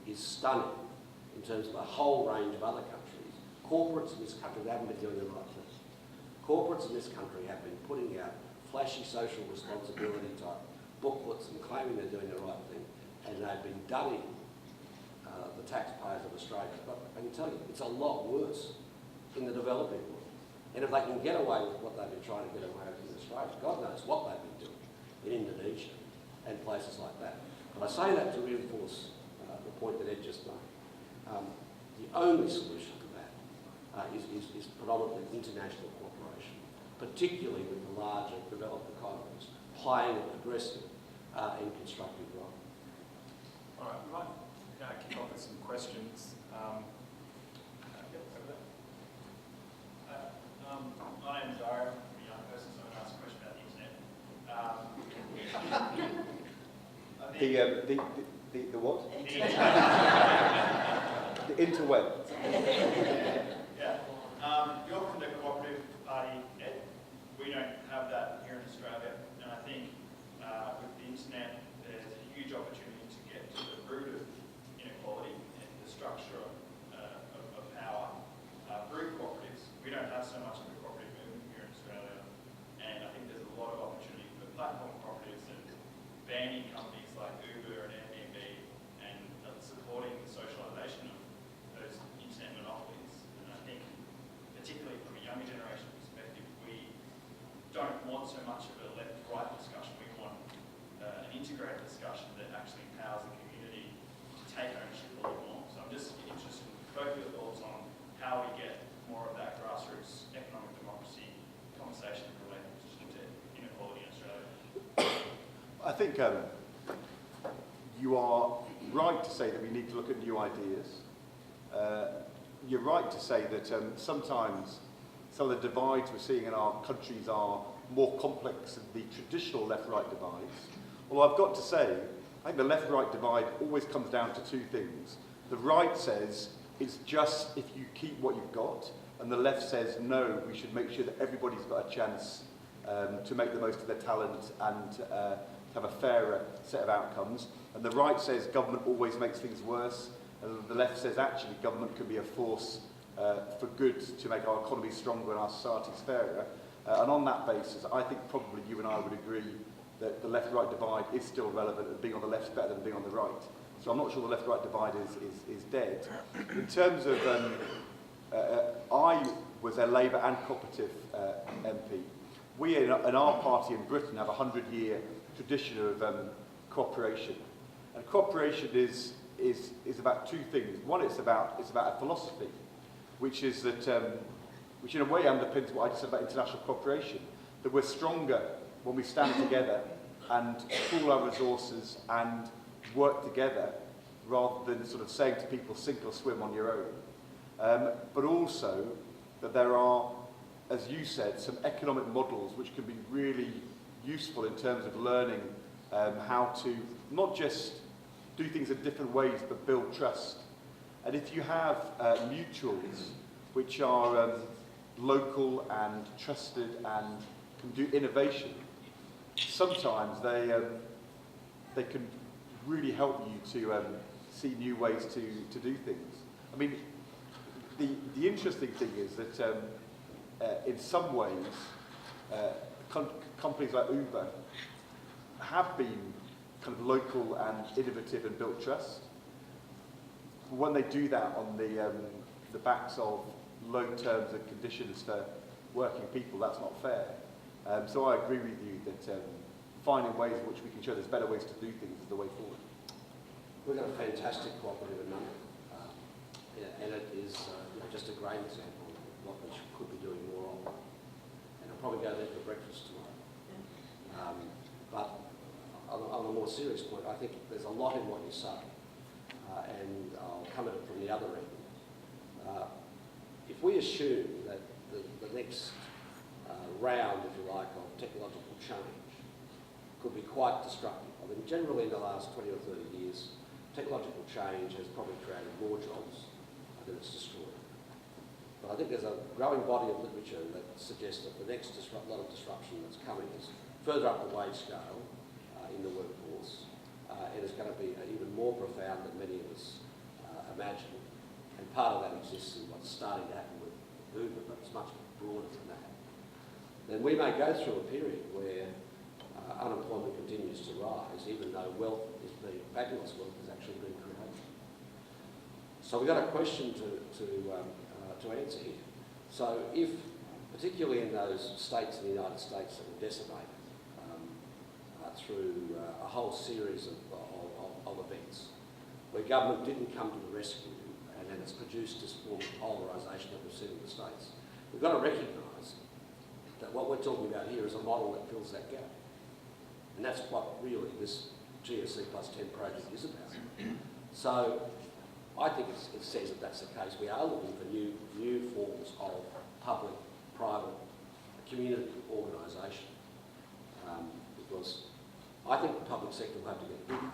is stunning in terms of a whole range of other countries. Corporates in this country, they haven't been doing the right thing. Corporates in this country have been putting out flashy social responsibility type booklets and claiming they're doing the right thing, and they've been dunning the taxpayers of Australia. But I can tell you, it's a lot worse in the developing world. And if they can get away with what they've been trying to get away with in Australia, God knows what they've been doing in Indonesia and places like that. But I say that to reinforce the point that Ed just made. The only solution to that is predominantly international cooperation, particularly with the larger developed economies, playing and progressing in constructive role. All right, we might kick off with some questions. Yep, over there. My name's Ira. I'm a young person, so I'm going to ask a question about the internet. The what? The The interweb. Yeah. You're from the Cooperative Party, Ed. We don't have that here in Australia, and I think with the internet, there's a huge opportunity to get to the root of inequality and the structure of power through cooperatives. We don't have so much of the cooperative movement here in Australia, and I think there's a lot of opportunity for platform cooperatives and banning companies like Uber and Airbnb and supporting the socialisation of those internet monopolies. And I think, particularly from a younger generation perspective, we don't want so much of a left-right discussion. We want an integrated discussion that actually empowers the community to take ownership a little more. So I'm just interested in both your thoughts on how we get more of that grassroots economic democracy conversation related to inequality in Australia. I think you are right to say that we need to look at new ideas. You're right to say that sometimes some of the divides we're seeing in our countries are more complex than the traditional left-right divides. Although I've got to say, I think the left-right divide always comes down to two things. The right says it's just if you keep what you've got, and the left says no, we should make sure that everybody's got a chance to make the most of their talent and have a fairer set of outcomes. And the right says government always makes things worse, and the left says actually government can be a force for good to make our economy stronger and our societies fairer. And on that basis, I think probably you and I would agree that the left-right divide is still relevant, and being on the left is better than being on the right. So I'm not sure the left-right divide is dead. In terms of, I was a Labour and Cooperative MP. We in our party in Britain have a 100-year tradition of cooperation. And cooperation is about two things. One, it's about a philosophy, which is that, which in a way underpins what I just said about international cooperation, that we're stronger when we stand together and pool our resources and work together, rather than sort of saying to people, sink or swim on your own. But also that there are, as you said, some economic models which can be really useful in terms of learning how to not just do things in different ways, but build trust. And if you have mutuals which are local and trusted and can do innovation, sometimes they can really help you to see new ways to do things. I mean, the interesting thing is that in some ways, companies like Uber have been kind of local and innovative and built trust. When they do that on the backs of low terms and conditions for working people, that's not fair. So I agree with you that finding ways in which we can show there's better ways to do things is the way forward. We've got a fantastic cooperative in London, and it is just a great example of what we could be doing more of. And I'll probably go there for breakfast tomorrow. But on a more serious point, I think there's a lot in what you say, and I'll come at it from the other end. If we assume that the next round, if you like, of technological change could be quite destructive. I mean, generally in the last 20 or 30 years, technological change has probably created more jobs than it's destroyed. But I think there's a growing body of literature that suggests that the next lot of disruption that's coming is further up the wage scale in the workforce, and it's going to be even more profound than many of us imagine. And part of that exists in what's starting to happen with Uber, but it's much broader than that. Then we may go through a period where unemployment continues to rise, even though fabulous wealth is actually being created. So we've got a question to answer here. So if, particularly in those states in the United States that were decimated through a whole series of events, where government didn't come to the rescue, and then it's produced this form of polarisation that we've seen in the States, we've got to recognise that what we're talking about here is a model that fills that gap. And that's what really this GFC+10 project is about. So I think it says that that's the case. We are looking for new forms of public-private community organisation, because I think the public sector will have to get bigger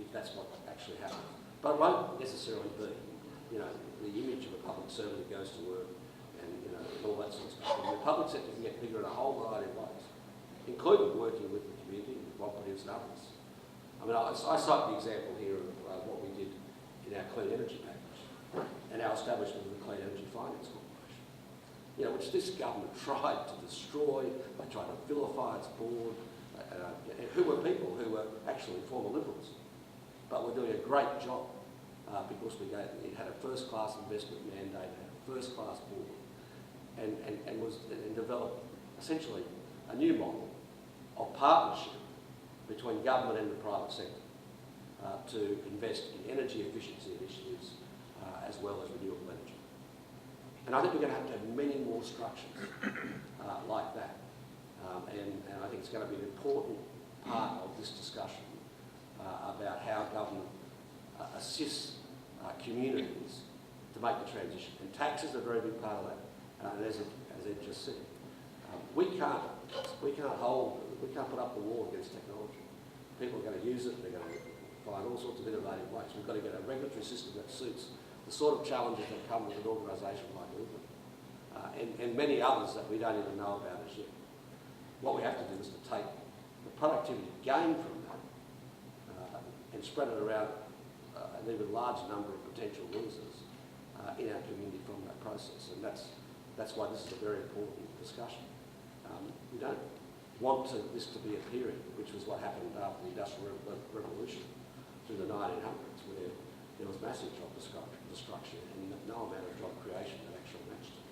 if that's what actually happens. But it won't necessarily be, you know, the image of a public servant that goes to work and, you know, and all that sort of stuff. And the public sector can get bigger in a whole variety of ways, including working with the community, with cooperatives and others. I mean, I cite the example here of what we did in our clean energy package and our establishment of the Clean Energy Finance Corporation, you know, which this government tried to destroy. They tried to vilify its board, who were people who were actually former Liberals. But we're doing a great job because it had a first-class investment mandate, it had a first-class board, and developed essentially a new model of partnership between government and the private sector to invest in energy efficiency initiatives as well as renewable energy. And I think we're going to have many more structures like that. And I think it's going to be an important part of this discussion about how government assists communities to make the transition. And tax is a very big part of that. And as Ed just said, we can't put up the wall against technology. People are going to use it, they're going to find all sorts of innovative ways. We've got to get a regulatory system that suits the sort of challenges that come with an organisation like Brisbane, and many others that we don't even know about as yet. What we have to do is to take the productivity gained from that and spread it around an even larger number of potential users in our community from that process. And that's why this is a very important discussion. We don't want this to be a period, which was what happened after the Industrial Revolution through the 1900s, where there was massive job destruction and no amount of job creation that actually matched it.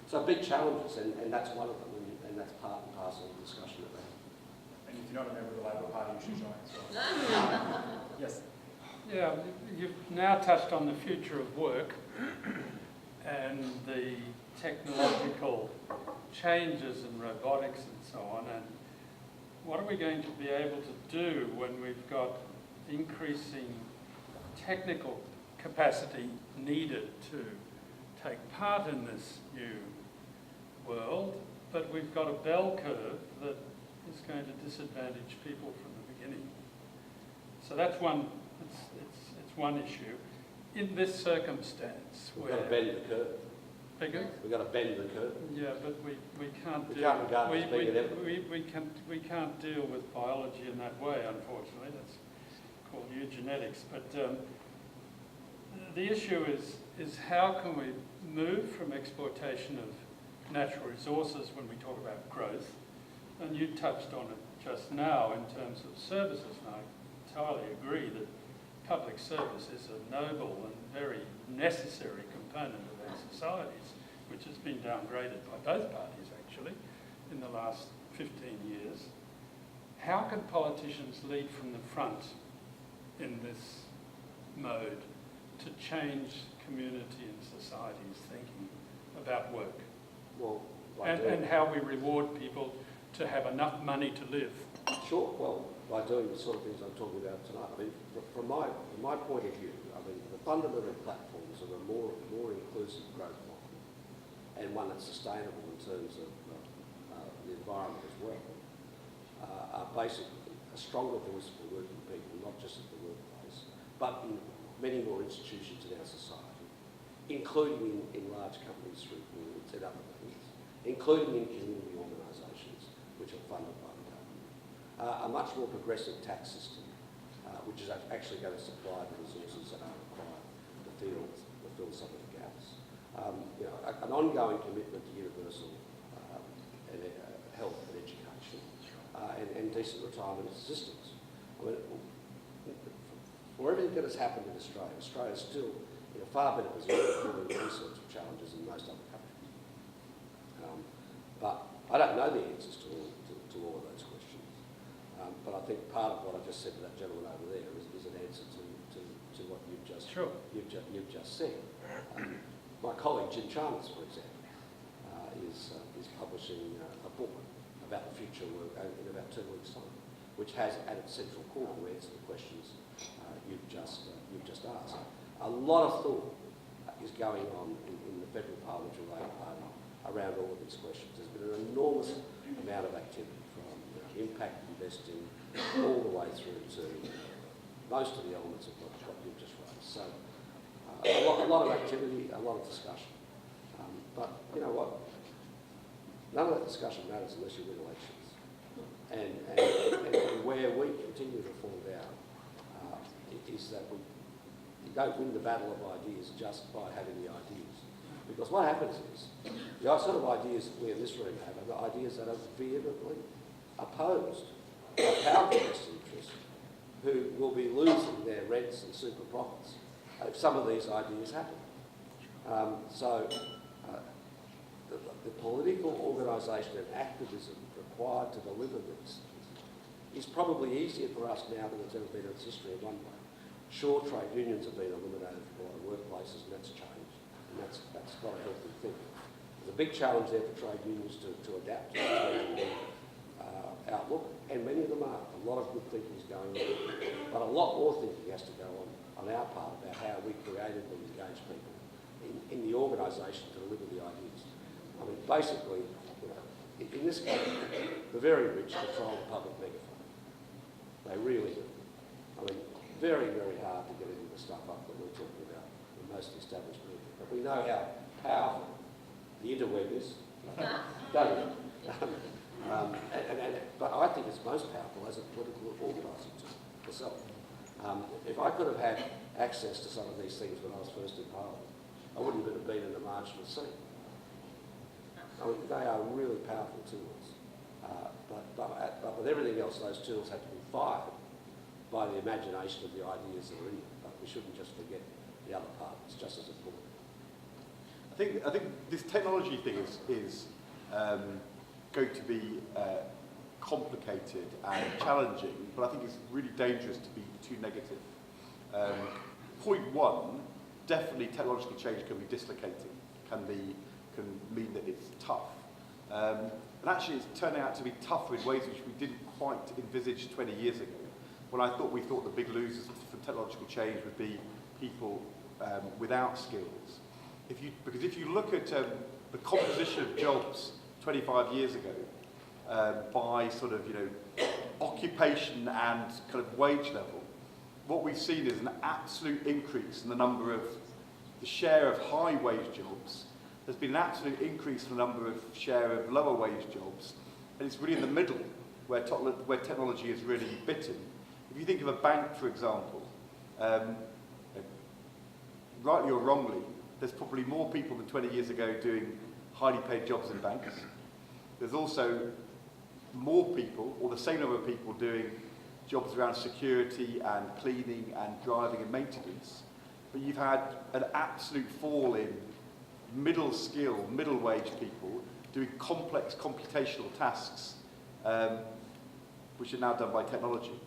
So big challenges, and that's one of them, and that's part and parcel of the discussion about it. And if you're not a member of the Labor Party, you should join as well. Yes. Yeah, you've now touched on the future of work and the technological changes in robotics and so on, and what are we going to be able to do when we've got increasing technical capacity needed to take part in this new world, but we've got a bell curve that is going to disadvantage people from the beginning. So that's one, it's one issue. In this circumstance, We've got to bend the curve. Bigger? We've got to bend the curve. Yeah, but we can't We deal. can't regard it as being inevitable. We can't deal with biology in that way, unfortunately. That's called eugenetics. But the issue is how can we move from exploitation of natural resources when we talk about growth? And you touched on it just now in terms of services, and I entirely agree that public service is a noble and very necessary component of our societies, which has been downgraded by both parties actually in the last 15 years. How can politicians lead from the front in this mode to change community and society's thinking about work? Well, and how we reward people to have enough money to live. Sure, well, by doing the sort of things I'm talking about tonight. I mean, from my point of view, I mean, the fundamental platforms of a more inclusive growth model, and one that's sustainable in terms of the environment as well, are basically a stronger voice for working people, not just at the workplace, but in many more institutions in our society, including in large companies through boards and other things, including in community organisations which are funded by the government. A much more progressive tax system, which is actually going to supply the resources that are required to fill some of the gaps. You know, an ongoing commitment to universal health and education and decent retirement systems. I mean, for everything that has happened in Australia, Australia is still in a far better position to deal with these sorts of challenges than most other countries. But I don't know the answers to all of those questions. But I think part of what I just said to that gentleman over there is an answer to what you've just said. My colleague Jim Chalmers, for example, is publishing a book about the future work in about 2 weeks' time. which has at its central core to answer the questions you've just asked. A lot of thought is going on in the Federal Parliamentary Labor Party around all of these questions. There's been an enormous amount of activity from impact investing all the way through to most of the elements of what you've just raised. So a lot of activity, a lot of discussion. But you know what? None of that discussion matters unless you win elections. And where we continue to fall down is that you don't win the battle of ideas just by having the ideas. Because what happens is, the sort of ideas that we in this room have are ideas that are vehemently opposed by powerful vested interests who will be losing their rents and super profits if some of these ideas happen. The political organisation and activism required to deliver these things is probably easier for us now than it's ever been in its history in one way. Sure, trade unions have been eliminated from a lot of workplaces, and that's changed, and that's not a healthy thing. There's a big challenge there for trade unions to adapt to the changing outlook, and many of them are. A lot of good thinking is going on, but a lot more thinking has to go on our part about how we creatively engage people in the organisation to deliver the ideas. I mean, basically, you know, in this country, the very rich control the public megaphone. They really do. I mean, very, very hard to get into the stuff up that we're talking about in most established media. But we know how powerful the interweb is, don't we? But I think it's most powerful as a political organising tool myself. If I could have had access to some of these things when I was first in Parliament, I wouldn't have been in the marginal seat. I mean, they are really powerful tools. But with everything else, those tools have to be fired by the imagination of the ideas that are in them. But we shouldn't just forget the other part. It's just as important. I think this technology thing is going to be complicated and challenging, but I think it's really dangerous to be too negative. Point one, definitely technological change can be dislocating, can mean that it's tough. And actually it's turning out to be tougher in ways which we didn't quite envisage 20 years ago, when we thought the big losers for technological change would be people without skills. Because if you look at the composition of jobs 25 years ago, by sort of, occupation and kind of wage level, what we've seen is an absolute increase in the share of high wage jobs. There's been an absolute increase in the share of lower wage jobs, and it's really in the middle where technology is really bitten. If you think of a bank, for example, rightly or wrongly, there's probably more people than 20 years ago doing highly paid jobs in banks. There's also more people, or the same number of people, doing jobs around security and cleaning and driving and maintenance. But you've had an absolute fall in middle wage people doing complex computational tasks, which are now done by technology.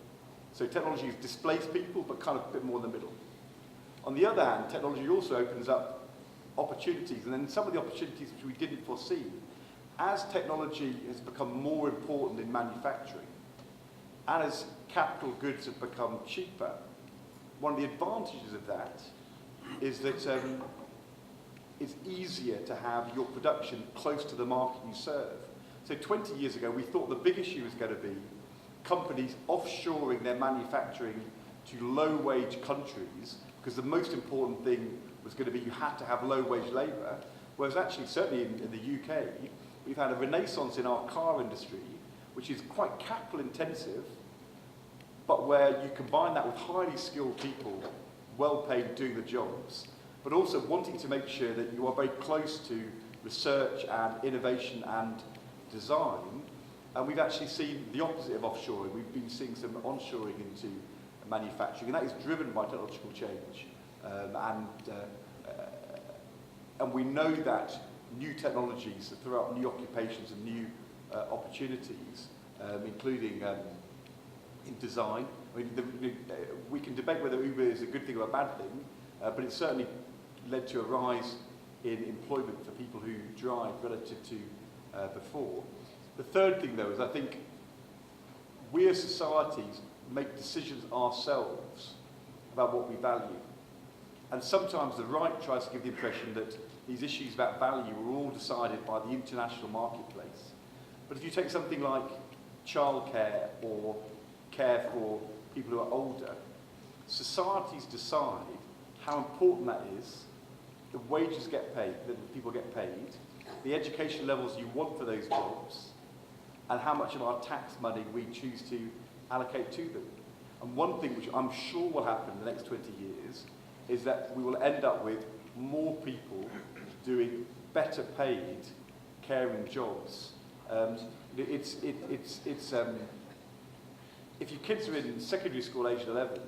So technology has displaced people, but kind of a bit more in the middle. On the other hand, technology also opens up opportunities, and then some of the opportunities which we didn't foresee. As technology has become more important in manufacturing, and as capital goods have become cheaper, one of the advantages of that is that it's easier to have your production close to the market you serve. So 20 years ago, we thought the big issue was going to be companies offshoring their manufacturing to low-wage countries, because the most important thing was going to be you had to have low-wage labour, whereas actually, certainly in the UK, we've had a renaissance in our car industry, which is quite capital-intensive, but where you combine that with highly skilled people, well-paid, doing the jobs, but also wanting to make sure that you are very close to research and innovation and design. And we've actually seen the opposite of offshoring. We've been seeing some onshoring into manufacturing, and that is driven by technological change. And we know that new technologies throw up new occupations and new opportunities, including in design. I mean, we can debate whether Uber is a good thing or a bad thing, but it's certainly led to a rise in employment for people who drive relative to before. The third thing, though, is I think we as societies make decisions ourselves about what we value. And sometimes the right tries to give the impression that these issues about value are all decided by the international marketplace. But if you take something like childcare or care for people who are older, societies decide how important that is, the wages get paid, that people get paid, the education levels you want for those jobs, and how much of our tax money we choose to allocate to them. And one thing which I'm sure will happen in the next 20 years is that we will end up with more people doing better paid caring jobs. If your kids are in secondary school aged 11,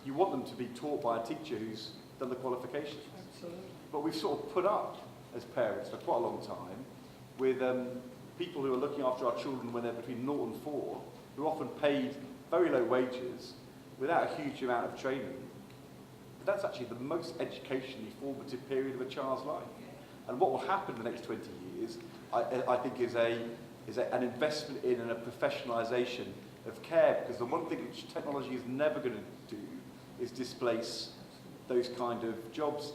you want them to be taught by a teacher who's done the qualifications. Absolutely. But we've sort of put up, as parents, for quite a long time, with people who are looking after our children when they're between 0 and 4, who are often paid very low wages without a huge amount of training. But that's actually the most educationally formative period of a child's life. And what will happen in the next 20 years, I think, is an investment in and a professionalisation of care, because the one thing which technology is never going to do is displace those kind of jobs.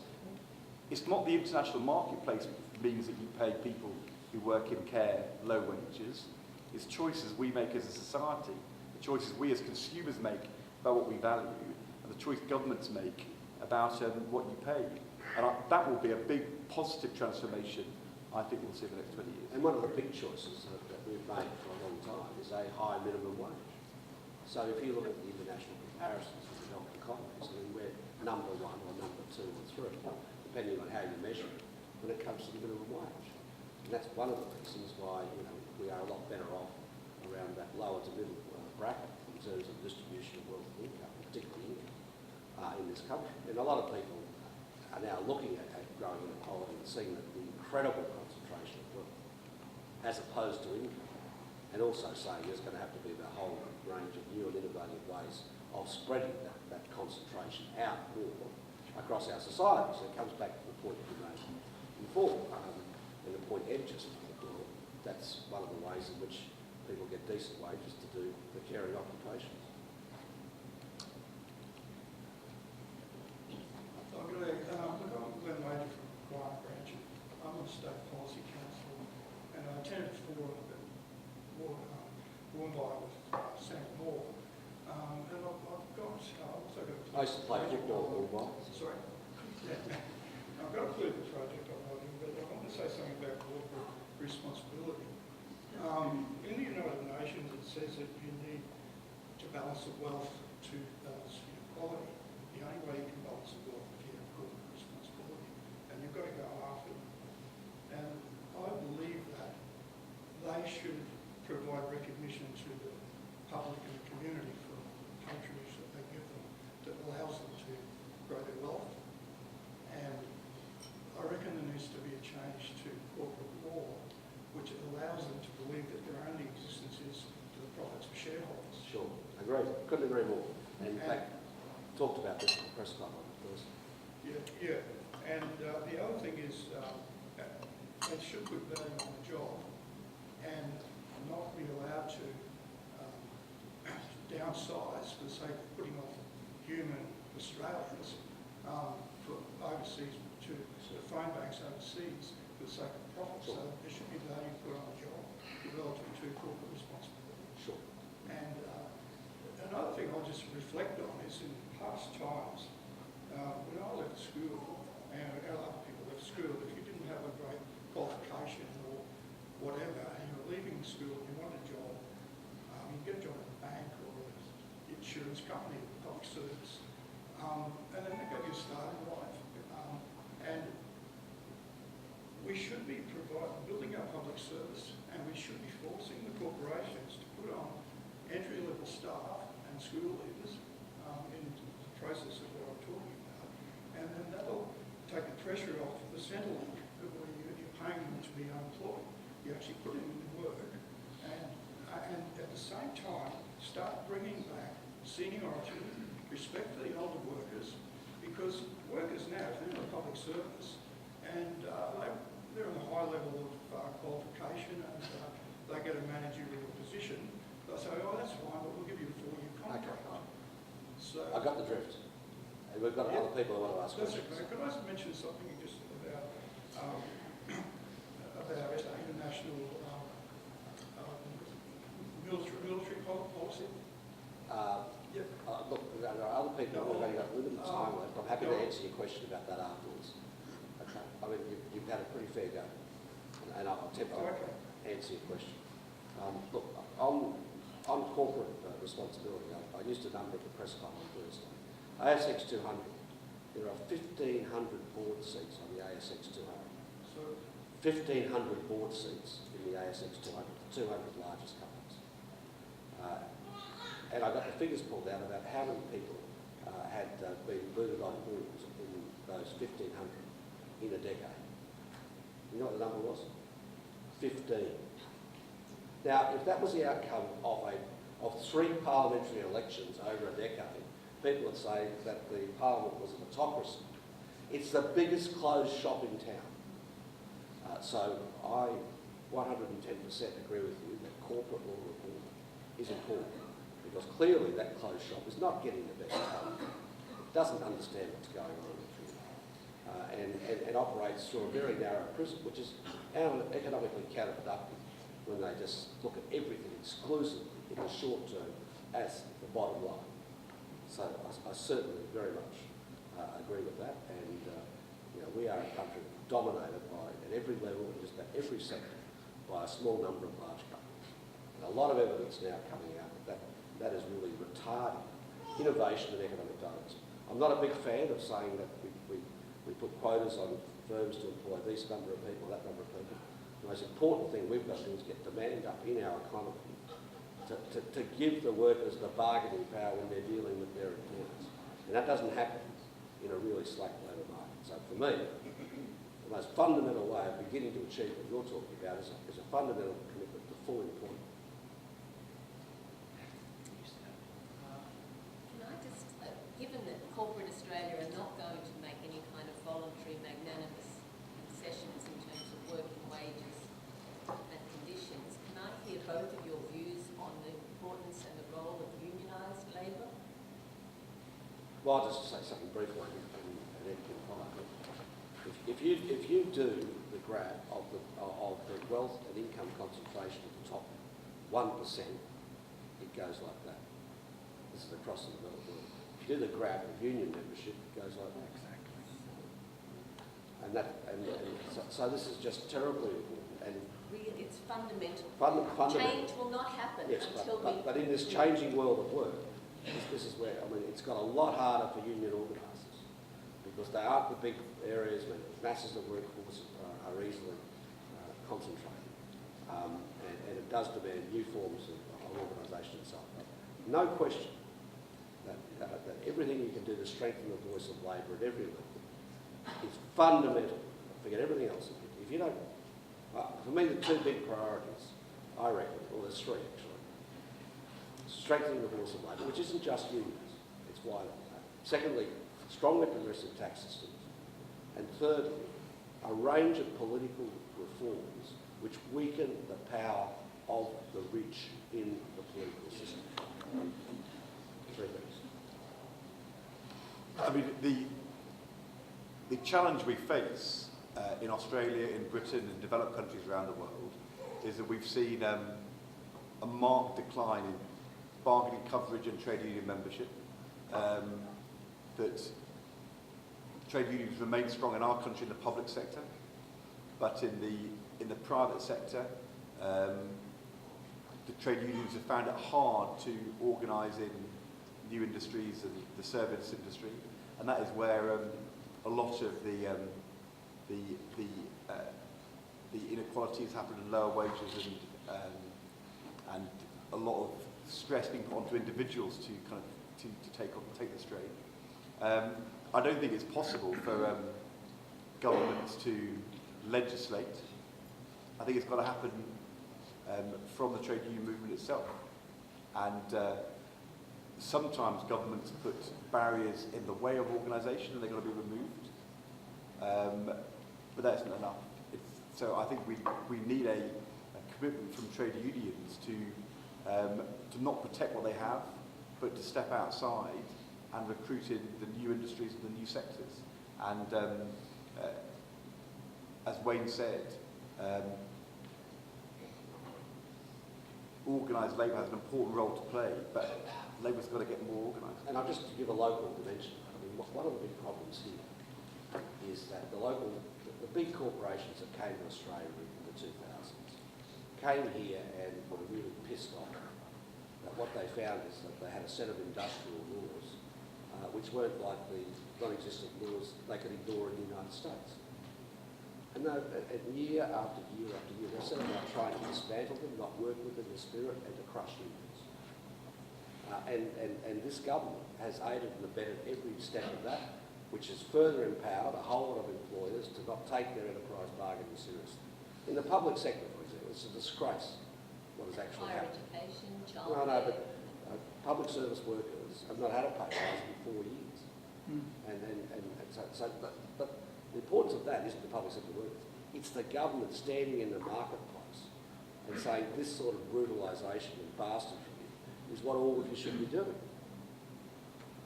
It's not the international marketplace which means that you pay people who work in care low wages. It's choices we make as a society, the choices we as consumers make about what we value, and the choice governments make about what you pay. And that will be a big positive transformation, I think we'll see in the next 20 years. And one of the big choices that we've made for a long time is a high minimum wage. So if you look at the international comparisons of the developed economies, I mean, we're number 1 or number 2 or 3, depending on how you measure it, when it comes to the minimum wage. And that's one of the reasons why, you know, we are a lot better off around that lower to middle bracket in terms of distribution of wealth and income, particularly income, in this country. And a lot of people are now looking at growing inequality and seeing that the incredible concentration of wealth as opposed to income, and also saying there's going to have to be a whole range of new and innovative ways of spreading that concentration out more across our society. So it comes back to the point you made before, and the point Ed just made. Well, that's one of the ways in which people get decent wages to do the caring occupations. I'm Glenn Major from Quiet Branch. I'm on State Policy Council, and I attended for Wollongong with Senator Moore. And I've also got I used to play football for a while. Sorry. Yeah. I've got a political project I'm running, but I want to say something about corporate responsibility. In the United Nations, it says that you need to balance the wealth to balance inequality. The only way you can balance the wealth is you have corporate responsibility, and you've got to go after them. And I believe that they should provide recognition to the public and the community for countries that they give them that allows them to grow their wealth. And I reckon there needs to be a change to corporate law which allows them to believe that their only existence is to the profits of shareholders. Sure, agreed. Couldn't agree more. And in fact, talked about this in the press club on Thursday. Yeah. And the other thing is they should put value on the job and not be allowed to downsize for the sake of putting off human Australians for overseas to phone banks overseas for the sake of profit. Sure. So there should be value put on the job relative to corporate responsibility. Sure. And another thing I'll just reflect on is in past times, when I left school, and other people left school, if you didn't have a great qualification or whatever, and you were leaving school and you wanted a job, you get a job at a bank or an insurance company or public service, and then they got you started in life. And we should be building our public service, and we should be forcing the corporations to put on entry-level staff and school leavers in the process of what I'm talking about. And then that'll take the pressure off the Centrelink, where you're paying them to be unemployed. You actually put them into work, and at the same time, start bringing back seniority, respect for the older workers, because workers now, if they're in the public service, and they're in a high level of qualification, and they get a managerial position, they'll say, oh, that's fine. So I got the drift. And we've got other people who want to ask that's questions. okay. Can I just mention something just about our international military policy? Yep. Look, there are other people who have only got limited time left. I'm happy to answer your question about that afterwards. Okay. I mean, you've had a pretty fair go, and I'll attempt to answer your question. Look, on corporate responsibility, I used a number at the press club on Thursday. ASX 200, there are 1,500 board seats on the ASX 200. So 1,500 board seats in the ASX 200, the 200 largest companies. And I got the figures pulled out about how many people had been booted on boards in those 1,500 in a decade. You know what the number was? 15. Now, if that was the outcome of 3 parliamentary elections over a decade, people would say that the parliament was an autocracy. It's the biggest closed shop in town. So I 110% agree with you that corporate law reform is important, because clearly that closed shop is not getting the best talent. It doesn't understand what's going on and operates through a very narrow prism, which is economically counterproductive when they just look at everything exclusively in the short term as the bottom line. So I certainly very much agree with that, and we are a country dominated by, at every level, in just about every sector, by a small number of large companies. And a lot of evidence now coming out that is really retarding innovation and economic dynamism. I'm not a big fan of saying that we put quotas on firms to employ this number of people, that number of people. The most important thing we've got to do is get demand up in our economy to give the workers the bargaining power when they're dealing with their employers. And that doesn't happen in a really slack labour market. So for me, the most fundamental way of beginning to achieve what you're talking about is a fundamental commitment to full employment. Can I just, given that corporate Australia are not going to make any kind of voluntary magnanimous concessions in terms of working wages and conditions, can I hear both of your views on the importance and the role of unionised labour? Well, I'll just say something briefly and Ed can follow. If you do the graph of the wealth and income concentration at the top 1%, it goes like that. This is across the developed world. If you do the graph of union membership, it goes like that. Exactly. So this is just terribly important. And It's fundamental. fundamental. Change will not happen until but in this changing world of work, this is where, it's got a lot harder for union organisers, because they aren't the big areas where masses of workforce are easily concentrated. And it does demand new forms of organisation and so on. No question that everything you can do to strengthen the voice of labour at every level is fundamental. Forget everything else. If you don't, for me, the 2 big priorities, I reckon, well, there's 3 actually. Strengthening the voice of labour, which isn't just unions, it's wider than that. Secondly, strongly progressive tax systems. And thirdly, a range of political reforms which weaken the power of the rich in the political system. 3 things. I mean, the challenge we face in Australia, in Britain, and developed countries around the world is that we've seen a marked decline in bargaining coverage and trade union membership. That trade unions remain strong in our country in the public sector, but in the private sector, the trade unions have found it hard to organise in new industries and the service industry, and that is where a lot of the inequalities happen in lower wages and a lot of stress being put onto individuals to kind of to take the strain. I don't think it's possible for governments to legislate. I think it's got to happen from the trade union movement itself. And sometimes governments put barriers in the way of organisation and they're going to be removed. But that's not enough. So I think we need a commitment from trade unions to not protect what they have, but to step outside and recruiting the new industries and the new sectors. And as Wayne said, organised labour has an important role to play, but Labour's got to get more organised. And I'll just give a local dimension. I mean, one of the big problems here is that the big corporations that came to Australia in the 2000s came here and were really pissed off that what they found is that they had a set of industrial laws which weren't like the non-existent laws they could ignore in the United States. And year after year after year, they set about trying to dismantle them, not work with them in spirit, and to crush unions. And this government has aided and abetted every step of that, which has further empowered a whole lot of employers to not take their enterprise bargaining seriously. In the public sector, for example, it's a disgrace what has actually Higher happened. education, No, childcare. but public service workers have not had a pay rise in 4 years. But the importance of that isn't the public sector workers. It's the government standing in the marketplace and saying this sort of brutalisation and bastardry is what all of you should be doing.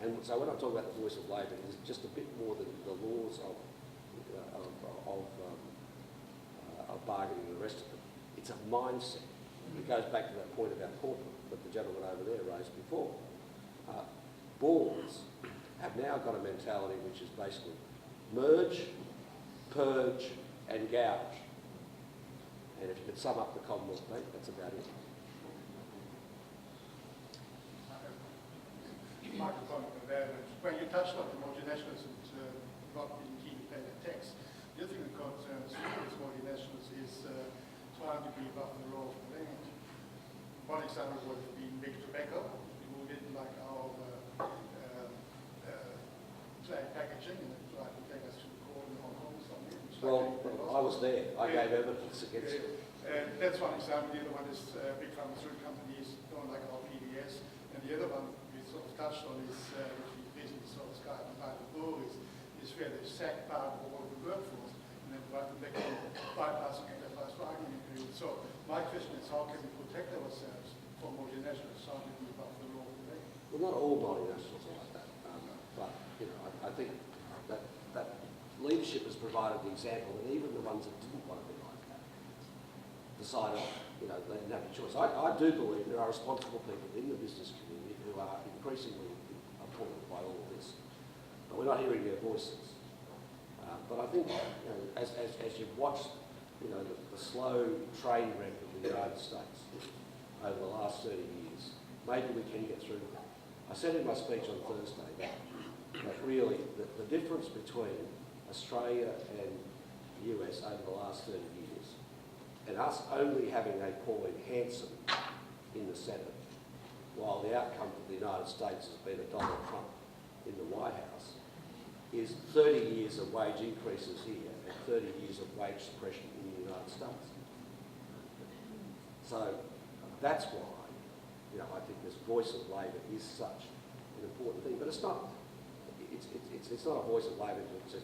And so when I talk about the voice of labour, it's just a bit more than the laws of bargaining and the rest of it. It's a mindset. It goes back to that point about corporate that the gentleman over there raised before. Boards have now got a mentality which is basically merge, purge and gouge. And if you could sum up the Commonwealth Bank, that's about it. Microphone available. When you touched on the multinationals and not being keen to pay their tax, the other thing that concerns these multinationals is trying to be above the law of the land. One example would have been big tobacco, who didn't like our plain packaging and tried to take us to court in Hong Kong or something. Well, I was there. I gave evidence against it. That's one example. The other one is big pharmaceutical companies don't like our PBS. And the other one we sort of touched on is, which we basically sort of started by the bull, is where they sack part of all the workforce and then try to make them bypassing enterprise bargaining agreement. So my question is, how can we protect ourselves from multinationals sounding above the law today? Well, not all multinationals are like that, but I think that leadership has provided the example that even the ones that didn't want to be like that decided, they didn't have a choice. I do believe there are responsible people in the business community who are increasingly appalled by all of this, but we're not hearing their voices. But I think, as you've watched, the slow train wreck of the United States over the last 30 years, maybe we can get through that. I said in my speech on Thursday that really the difference between Australia and the US over the last 30 years, and us only having a Pauline Hanson in the Senate, while the outcome for the United States has been a Donald Trump in the White House, is 30 years of wage increases here and 30 years of wage suppression in the United States. So that's why, I think this voice of labour is such an important thing. But it's not a voice of labour that says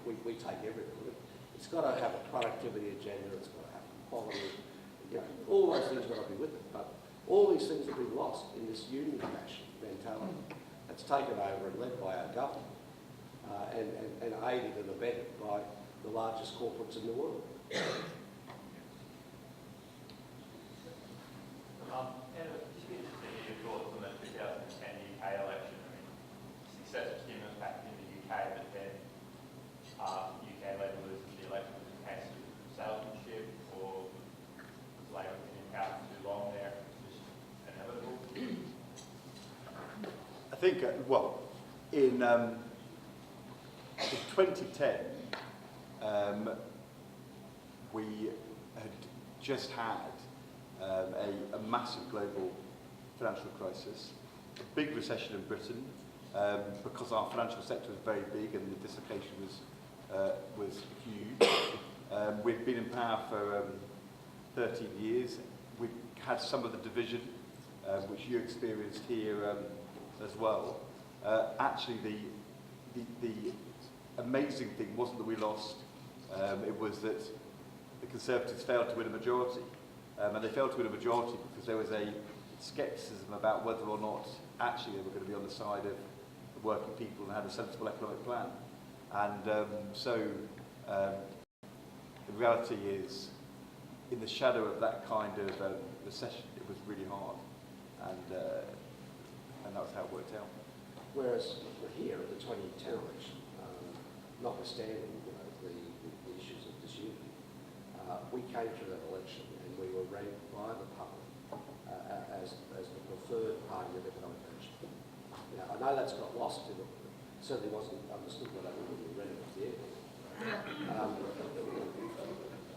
we take everything. It's got to have a productivity agenda. It's got to have quality. All those things got to be with it. But all these things have been lost in this union fashion mentality that's taken over and led by our government and aided and abetted by the largest corporates in the world. Anna, just be interested in your thoughts on the 2010 UK election. I mean, successive stimulus package in the UK, but then UK Labour loses the election as a case of salesmanship, or was Labour in power for too long there? Is this inevitable? I think, in 2010, we had just had a massive global financial crisis, a big recession in Britain, because our financial sector was very big and the dislocation was huge. We'd been in power for 13 years. We had some of the division, which you experienced here as well. Actually, the amazing thing wasn't that we lost, it was that the Conservatives failed to win a majority. And they failed to win a majority because there was a scepticism about whether or not actually they were going to be on the side of the working people and had a sensible economic plan. And the reality is, in the shadow of that kind of recession, it was really hard, and that was how it worked out. Whereas here at the 2010 election, notwithstanding the issues of disunity, we came through that election and we were ranked by the public as the preferred party of economic action. Now, I know that's got lost in it. It certainly wasn't understood by that when we read it off the air.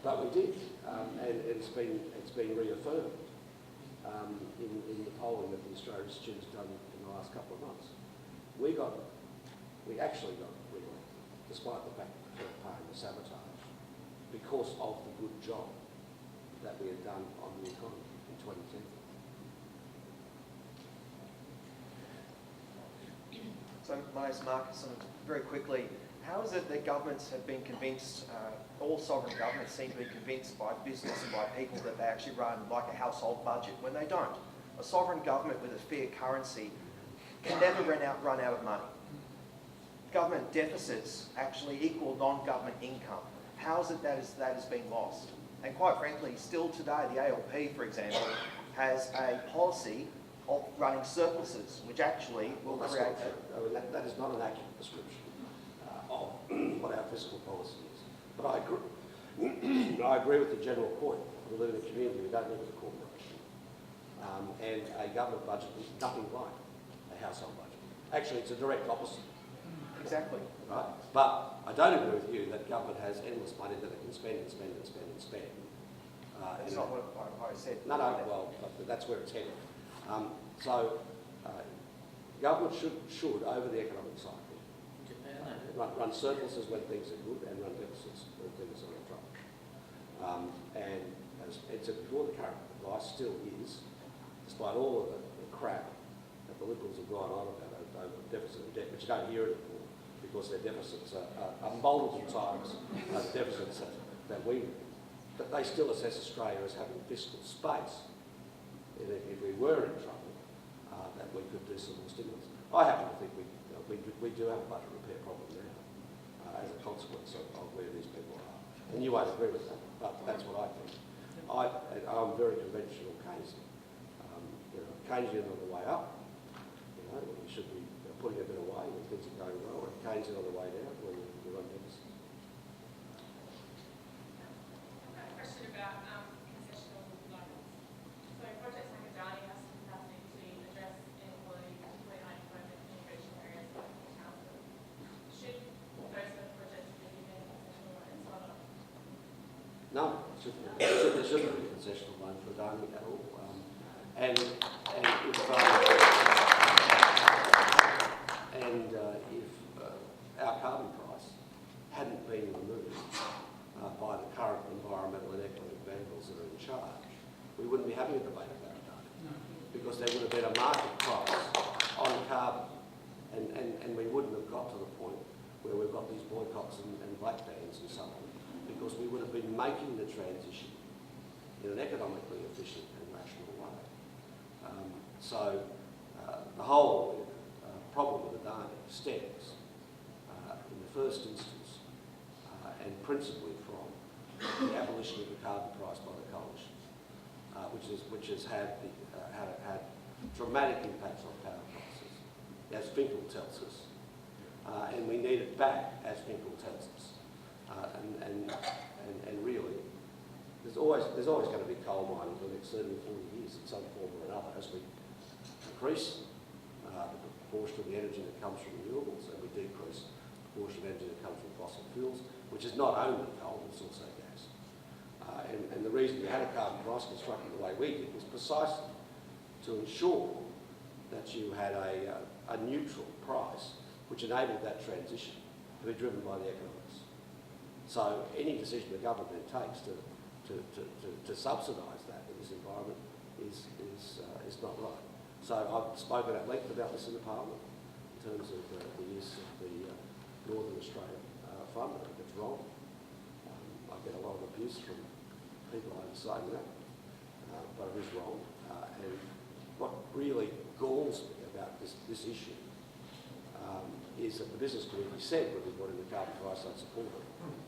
But we did, and it's been reaffirmed in the polling that the Australian Institute's done in the last couple of months. We actually got re-elected, despite the fact that we were paying the sabotage, because of the good job that we had done on the economy in 2010. So, my name's Marcus, and very quickly, how is it that governments have been convinced, all sovereign governments seem to be convinced by business and by people that they actually run like a household budget when they don't? A sovereign government with a fiat currency can never run out of money. Government deficits actually equal non-government income. How is it that has been lost? And quite frankly, still today, the ALP, for example, has a policy of running surpluses, which actually will create... That is not an accurate description of what our fiscal policy is. But I agree with the general point. We live in a community, we don't live in a corporation. And a government budget is nothing like a household budget. Actually, it's a direct opposite. Exactly. Right? But I don't agree with you that government has endless money that it can spend and spend and spend and spend. That's not what I said. No, well, that's where it's headed. Government should, over the economic cycle, run surpluses when things are good and run deficits when things are in trouble. And as Ed said before, the current advice still is, despite all of the crap that the Liberals have gone on about over deficit and debt, but you don't hear it anymore because their deficits are multiple times the deficits that we, but they still assess Australia as having fiscal space. And if we were in trouble, that we could do some more stimulus. I happen to think we do have a budget repair problem now as a consequence of where these people are. And you won't agree with that, but that's what I think. I'm very conventional Keynesian. Keynesian on the way up, we should be putting a bit away when things are going well, and Keynesian on the way down when we're on deficit. A question about concessional loans. So Project Sakadani has the capacity to address inequality, particularly in unemployment in regional areas like Townsville. Should those sort of projects be given concessional loans or not? No, there shouldn't be a concessional loan for Adani at all. If our carbon price hadn't been removed by the current environmental and economic vandals that are in charge, we wouldn't be having a debate about Adani, because there would have been a market price on carbon, and we wouldn't have got to the point where we've got these boycotts and black bans and so on, because we would have been making the transition in an economically efficient and rational way. The whole problem with Adani stems in the first instance and principally from the abolition of the carbon price by the coalition, which has had dramatic impacts on power prices, as Finkel tells us, and we need it back, as Finkel tells us. And really, there's always going to be coal mining for the next 30 or 40 years in some form or another as we increase the proportion of the energy that comes from renewables and we decrease the proportion of energy that comes from fossil fuels, which is not only coal, it's also gas. And the reason we had a carbon price constructed the way we did was precisely to ensure that you had a neutral price which enabled that transition to be driven by the economics. So any decision the government takes to subsidise that in this environment is not right. So I've spoken at length about this in the Parliament in terms of the use of the Northern Australia Fund. I think it's wrong. I get a lot of abuse from people over saying that, but it is wrong. And what really galls me about this issue is that the business community said when we brought in the carbon price they'd support it.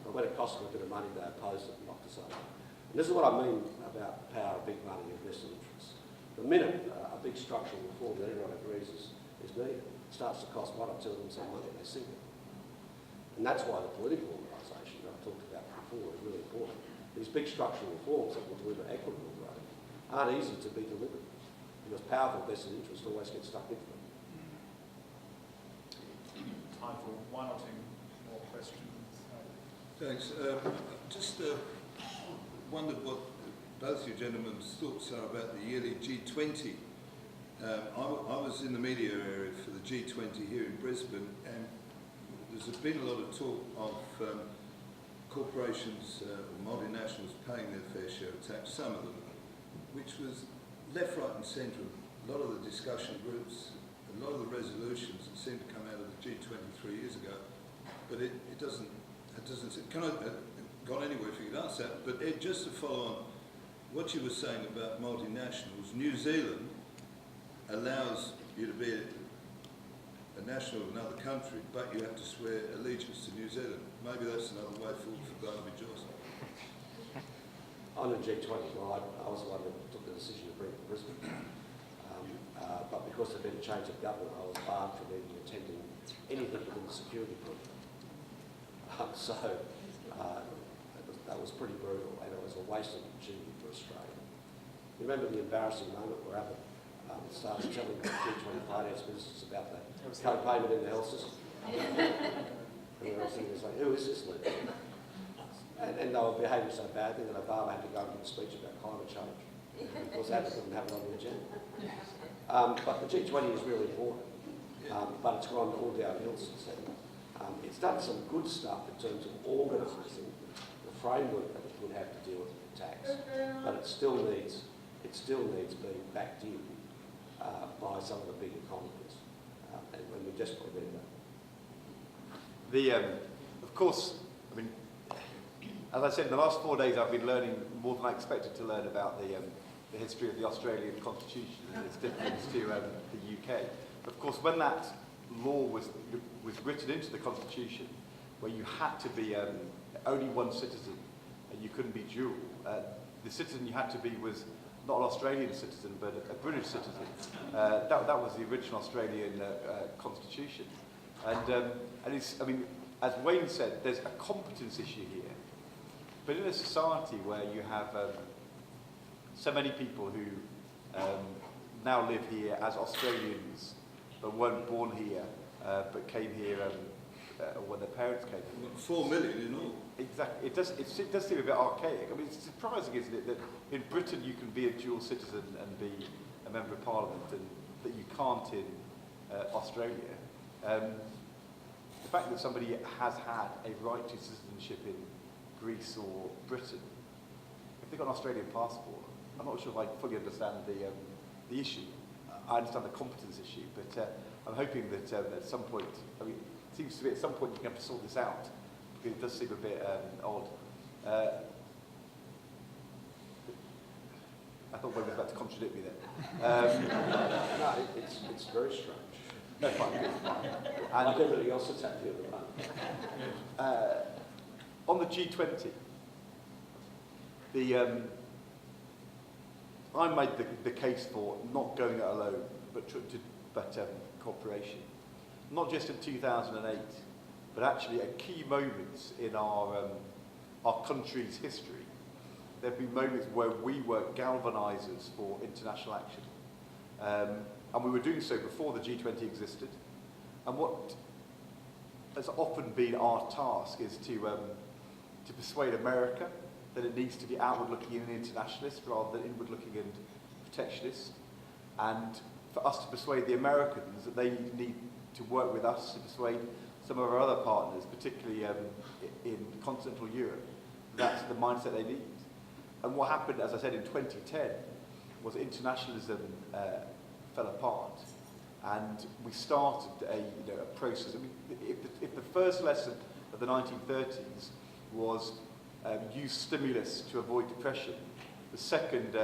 But when it cost them a bit of money, they opposed it and knocked us over. And this is what I mean about the power of big money and vested interests. The minute a big structural reform that everyone agrees is needed starts to cost one or two of them some money, they sink it. And that's why the political organisation that I talked about before is really important. These big structural reforms that will deliver equitable growth aren't easy to be delivered because powerful vested interests always get stuck into them. Time for one or two more questions. Thanks. Just wondered what both you gentlemen's thoughts are about the yearly G20. I was in the media area for the G20 here in Brisbane, and there's been a lot of talk of corporations or multinationals paying their fair share of tax, some of them, which was left, right and centre. A lot of the discussion groups, a lot of the resolutions that seemed to come out of the G20 3 years ago, but it doesn't can I gone anywhere if you could answer that, but just to follow on what you were saying about multinationals, New Zealand allows you to be a national of another country, but you have to swear allegiance to New Zealand. Maybe that's another way forward for Barnaby Joyce. On the G20, well, I was the one that took the decision to bring it to Brisbane. But because there'd been a change of government, I was barred from even attending anything within the security group. That was pretty brutal, and it was a wasted opportunity for Australia. You remember the embarrassing moment where Abbott starts telling the G20 finance ministers about the co-payment in the health system? And they were sitting there saying, who is this leader? And they were behaving so badly that Obama had to go and give a speech about climate change. Of course, Abbott didn't have it on the agenda. But the G20 is really important, but it's gone all downhill since then. It's done some good stuff in terms of organising the framework that it would have to deal with tax, but it still needs being backed in by some of the big economies, and we desperately need that. Of course, I mean, as I said, in the last 4 days I've been learning more than I expected to learn about the history of the Australian Constitution and its difference to the UK. Of course, when that law was written into the Constitution, where you had to be only one citizen and you couldn't be dual, the citizen you had to be was not an Australian citizen but a British citizen. That was the original Australian Constitution. And it's, I mean, as Wayne said, there's a competence issue here. But in a society where you have so many people who now live here as Australians but weren't born here, but came here when their parents came here. 4 million in all. Exactly. It does seem a bit archaic. I mean, it's surprising, isn't it, that in Britain you can be a dual citizen and be a member of Parliament, and that you can't in Australia. The fact that somebody has had a right to citizenship in Greece or Britain, if they've got an Australian passport, I'm not sure if I fully understand the issue. I understand the competence issue, but I'm hoping that at some point, I mean, it seems to be at some point you can have to sort this out, because it does seem a bit odd. I thought Wayne was about to contradict me then. No, it's very strange. No, fine, good. And like everything else that's happening at the moment. On the G20, I made the case for not going it alone, but cooperation. Not just in 2008, but actually at key moments in our country's history. There have been moments where we were galvanisers for international action. And we were doing so before the G20 existed. And what has often been our task is to persuade America that it needs to be outward-looking and internationalist rather than inward-looking and protectionist, and for us to persuade the Americans that they need to work with us to persuade some of our other partners, particularly in continental Europe, that's the mindset they need. And what happened, as I said, in 2010 was internationalism fell apart, and we started a process. I mean, if the first lesson of the 1930s was use stimulus to avoid depression, the second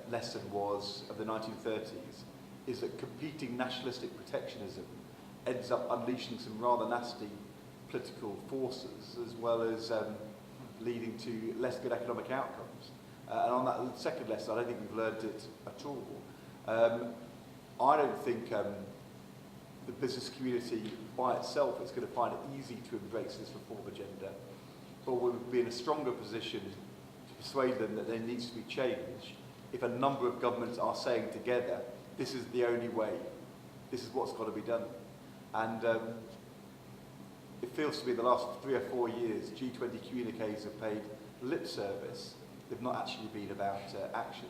lesson of the 1930s is that competing nationalistic protectionism ends up unleashing some rather nasty political forces, as well as leading to less good economic outcomes. And on that second lesson, I don't think we've learned it at all. I don't think the business community by itself is going to find it easy to embrace this reform agenda, but we'll be in a stronger position to persuade them that there needs to be change if a number of governments are saying together, this is the only way, this is what's got to be done. And it feels to me the last 3 or 4 years, G20 communiques have paid lip service. They've not actually been about action.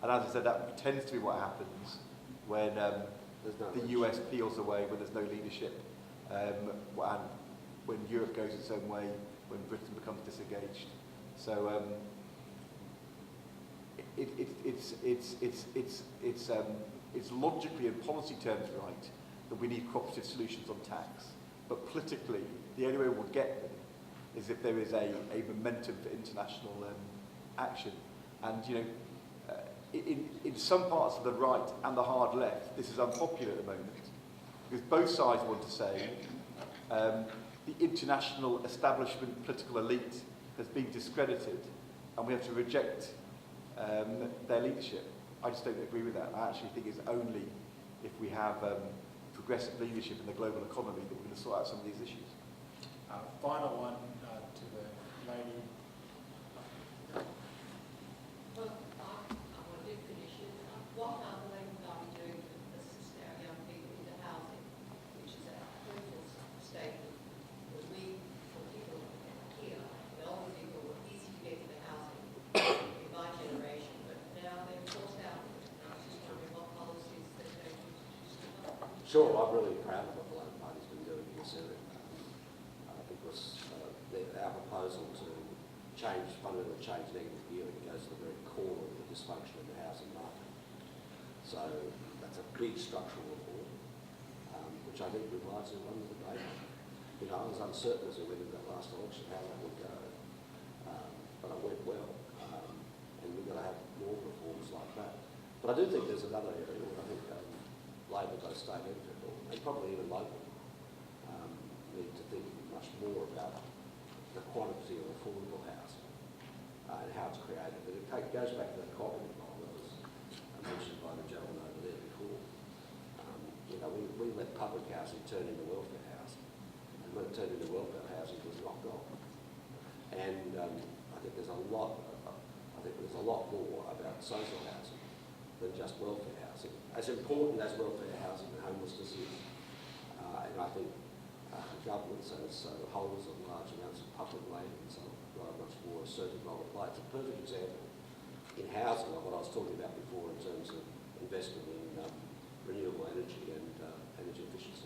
And as I said, that tends to be what happens when the US peels away, when there's no leadership, and when Europe goes its own way, when Britain becomes disengaged. So it's logically in policy terms right that we need cooperative solutions on tax, but politically, the only way we'll get them is if there is a momentum for international action. And you know, in some parts of the right and the hard left, this is unpopular at the moment, because both sides want to say the international establishment political elite has been discredited, and we have to reject their leadership. I just don't agree with that. I actually think it's only if we have progressive leadership in the global economy that we're going to sort out some of these issues. Final one to the lady. Well, I want to finish it. What are the Labour Party doing to assist our young people into housing, which is a critical statement that we, for people here, the older people, were easy to get into housing in my generation, but now they're forced out. And I was just wondering what policies they're going to introduce to help. Sure, I'm really proud of what the Labor Party's been doing in this area. Because our proposal to fundamentally change negative gearing goes to the very core of the dysfunction of the housing market. So that's a big structural reform, which I think we'd largely won the debate. You know, I was uncertain as we went into that last election how that would go, but it went well, and we've got to have more reforms like that. But I do think there's another area where I think Labor, both state and federal, and probably even local, need to think much more about the quantity of affordable housing and how it's created. But it goes back to that cooperative model that was mentioned by the gentleman over there before. You know, we let public housing turn into welfare housing, and when it turned into welfare housing, it was knocked off. And I think there's a lot. I think there's a lot more about social housing than just welfare housing. As important as welfare housing and homelessness is, and I think governments as holders of large amounts of public land and so got a much more assertive role to play. It's a perfect example in housing of what I was talking about before in terms of investment in renewable energy and energy efficiency.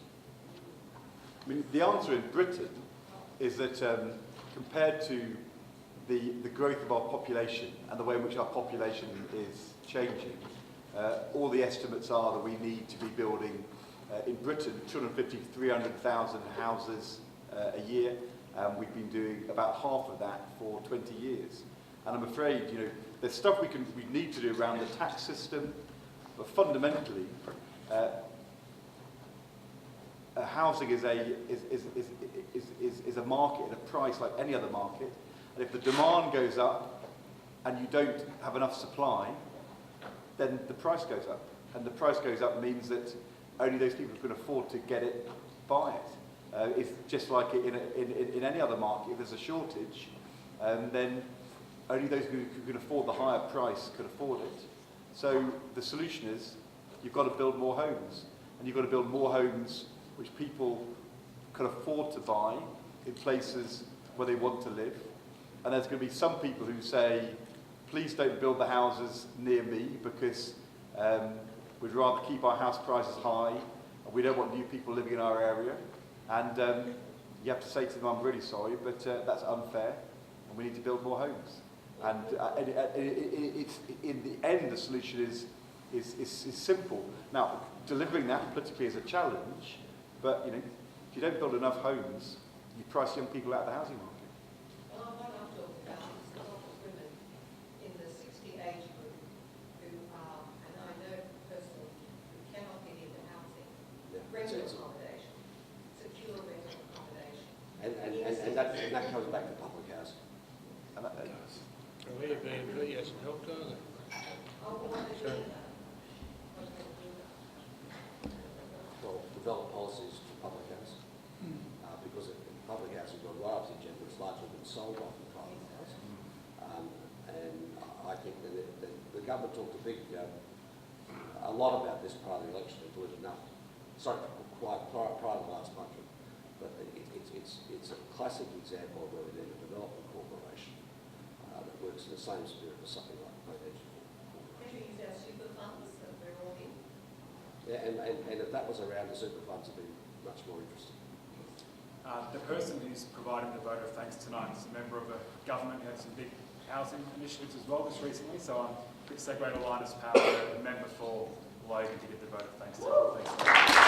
I mean, the answer in Britain is that compared to the growth of our population and the way in which our population is changing, all the estimates are that we need to be building in Britain 250 to 300,000 houses a year. We've been doing about half of that for 20 years. And I'm afraid, you know, there's stuff we need to do around the tax system, but fundamentally, housing is a market at a price like any other market. And if the demand goes up and you don't have enough supply, then the price goes up. And the price goes up means that only those people who can afford to get it buy it. It's just like in any other market. If there's a shortage, then only those who can afford the higher price could afford it. So the solution is you've got to build more homes. And you've got to build more homes which people can afford to buy in places where they want to live. And there's going to be some people who say, please don't build the houses near me because we'd rather keep our house prices high, and we don't want new people living in our area. And you have to say to them, I'm really sorry, but that's unfair, and we need to build more homes. And it's, in the end, the solution is simple. Now, delivering that politically is a challenge, but you know, if you don't build enough homes, you price young people out of the housing market. Well, what I'm talking about is a lot of women in the 60 age group who are, and I know personally, who cannot get into housing, regular accommodation. again, that comes back to public housing. And Well, Airbnb hasn't helped, either. Well, develop policies for public housing. Because public housing got right up to the agenda, it's largely been sold off in private housing. And I think that the government talked a lot about this prior to the election, and did enough. Sorry, quite prior to the last budget. But it's a classic example of where we need a development corporation that works in the same spirit as something like the financial corporation. Maybe use our super funds that we're all in. Yeah, and if that was around, the super funds would be much more interesting. The person who's providing the vote of thanks tonight is a member of a government who had some big housing initiatives as well just recently. So I'm quick segue to Linus Power, a member for Logan, to get the vote of thanks tonight. Thanks.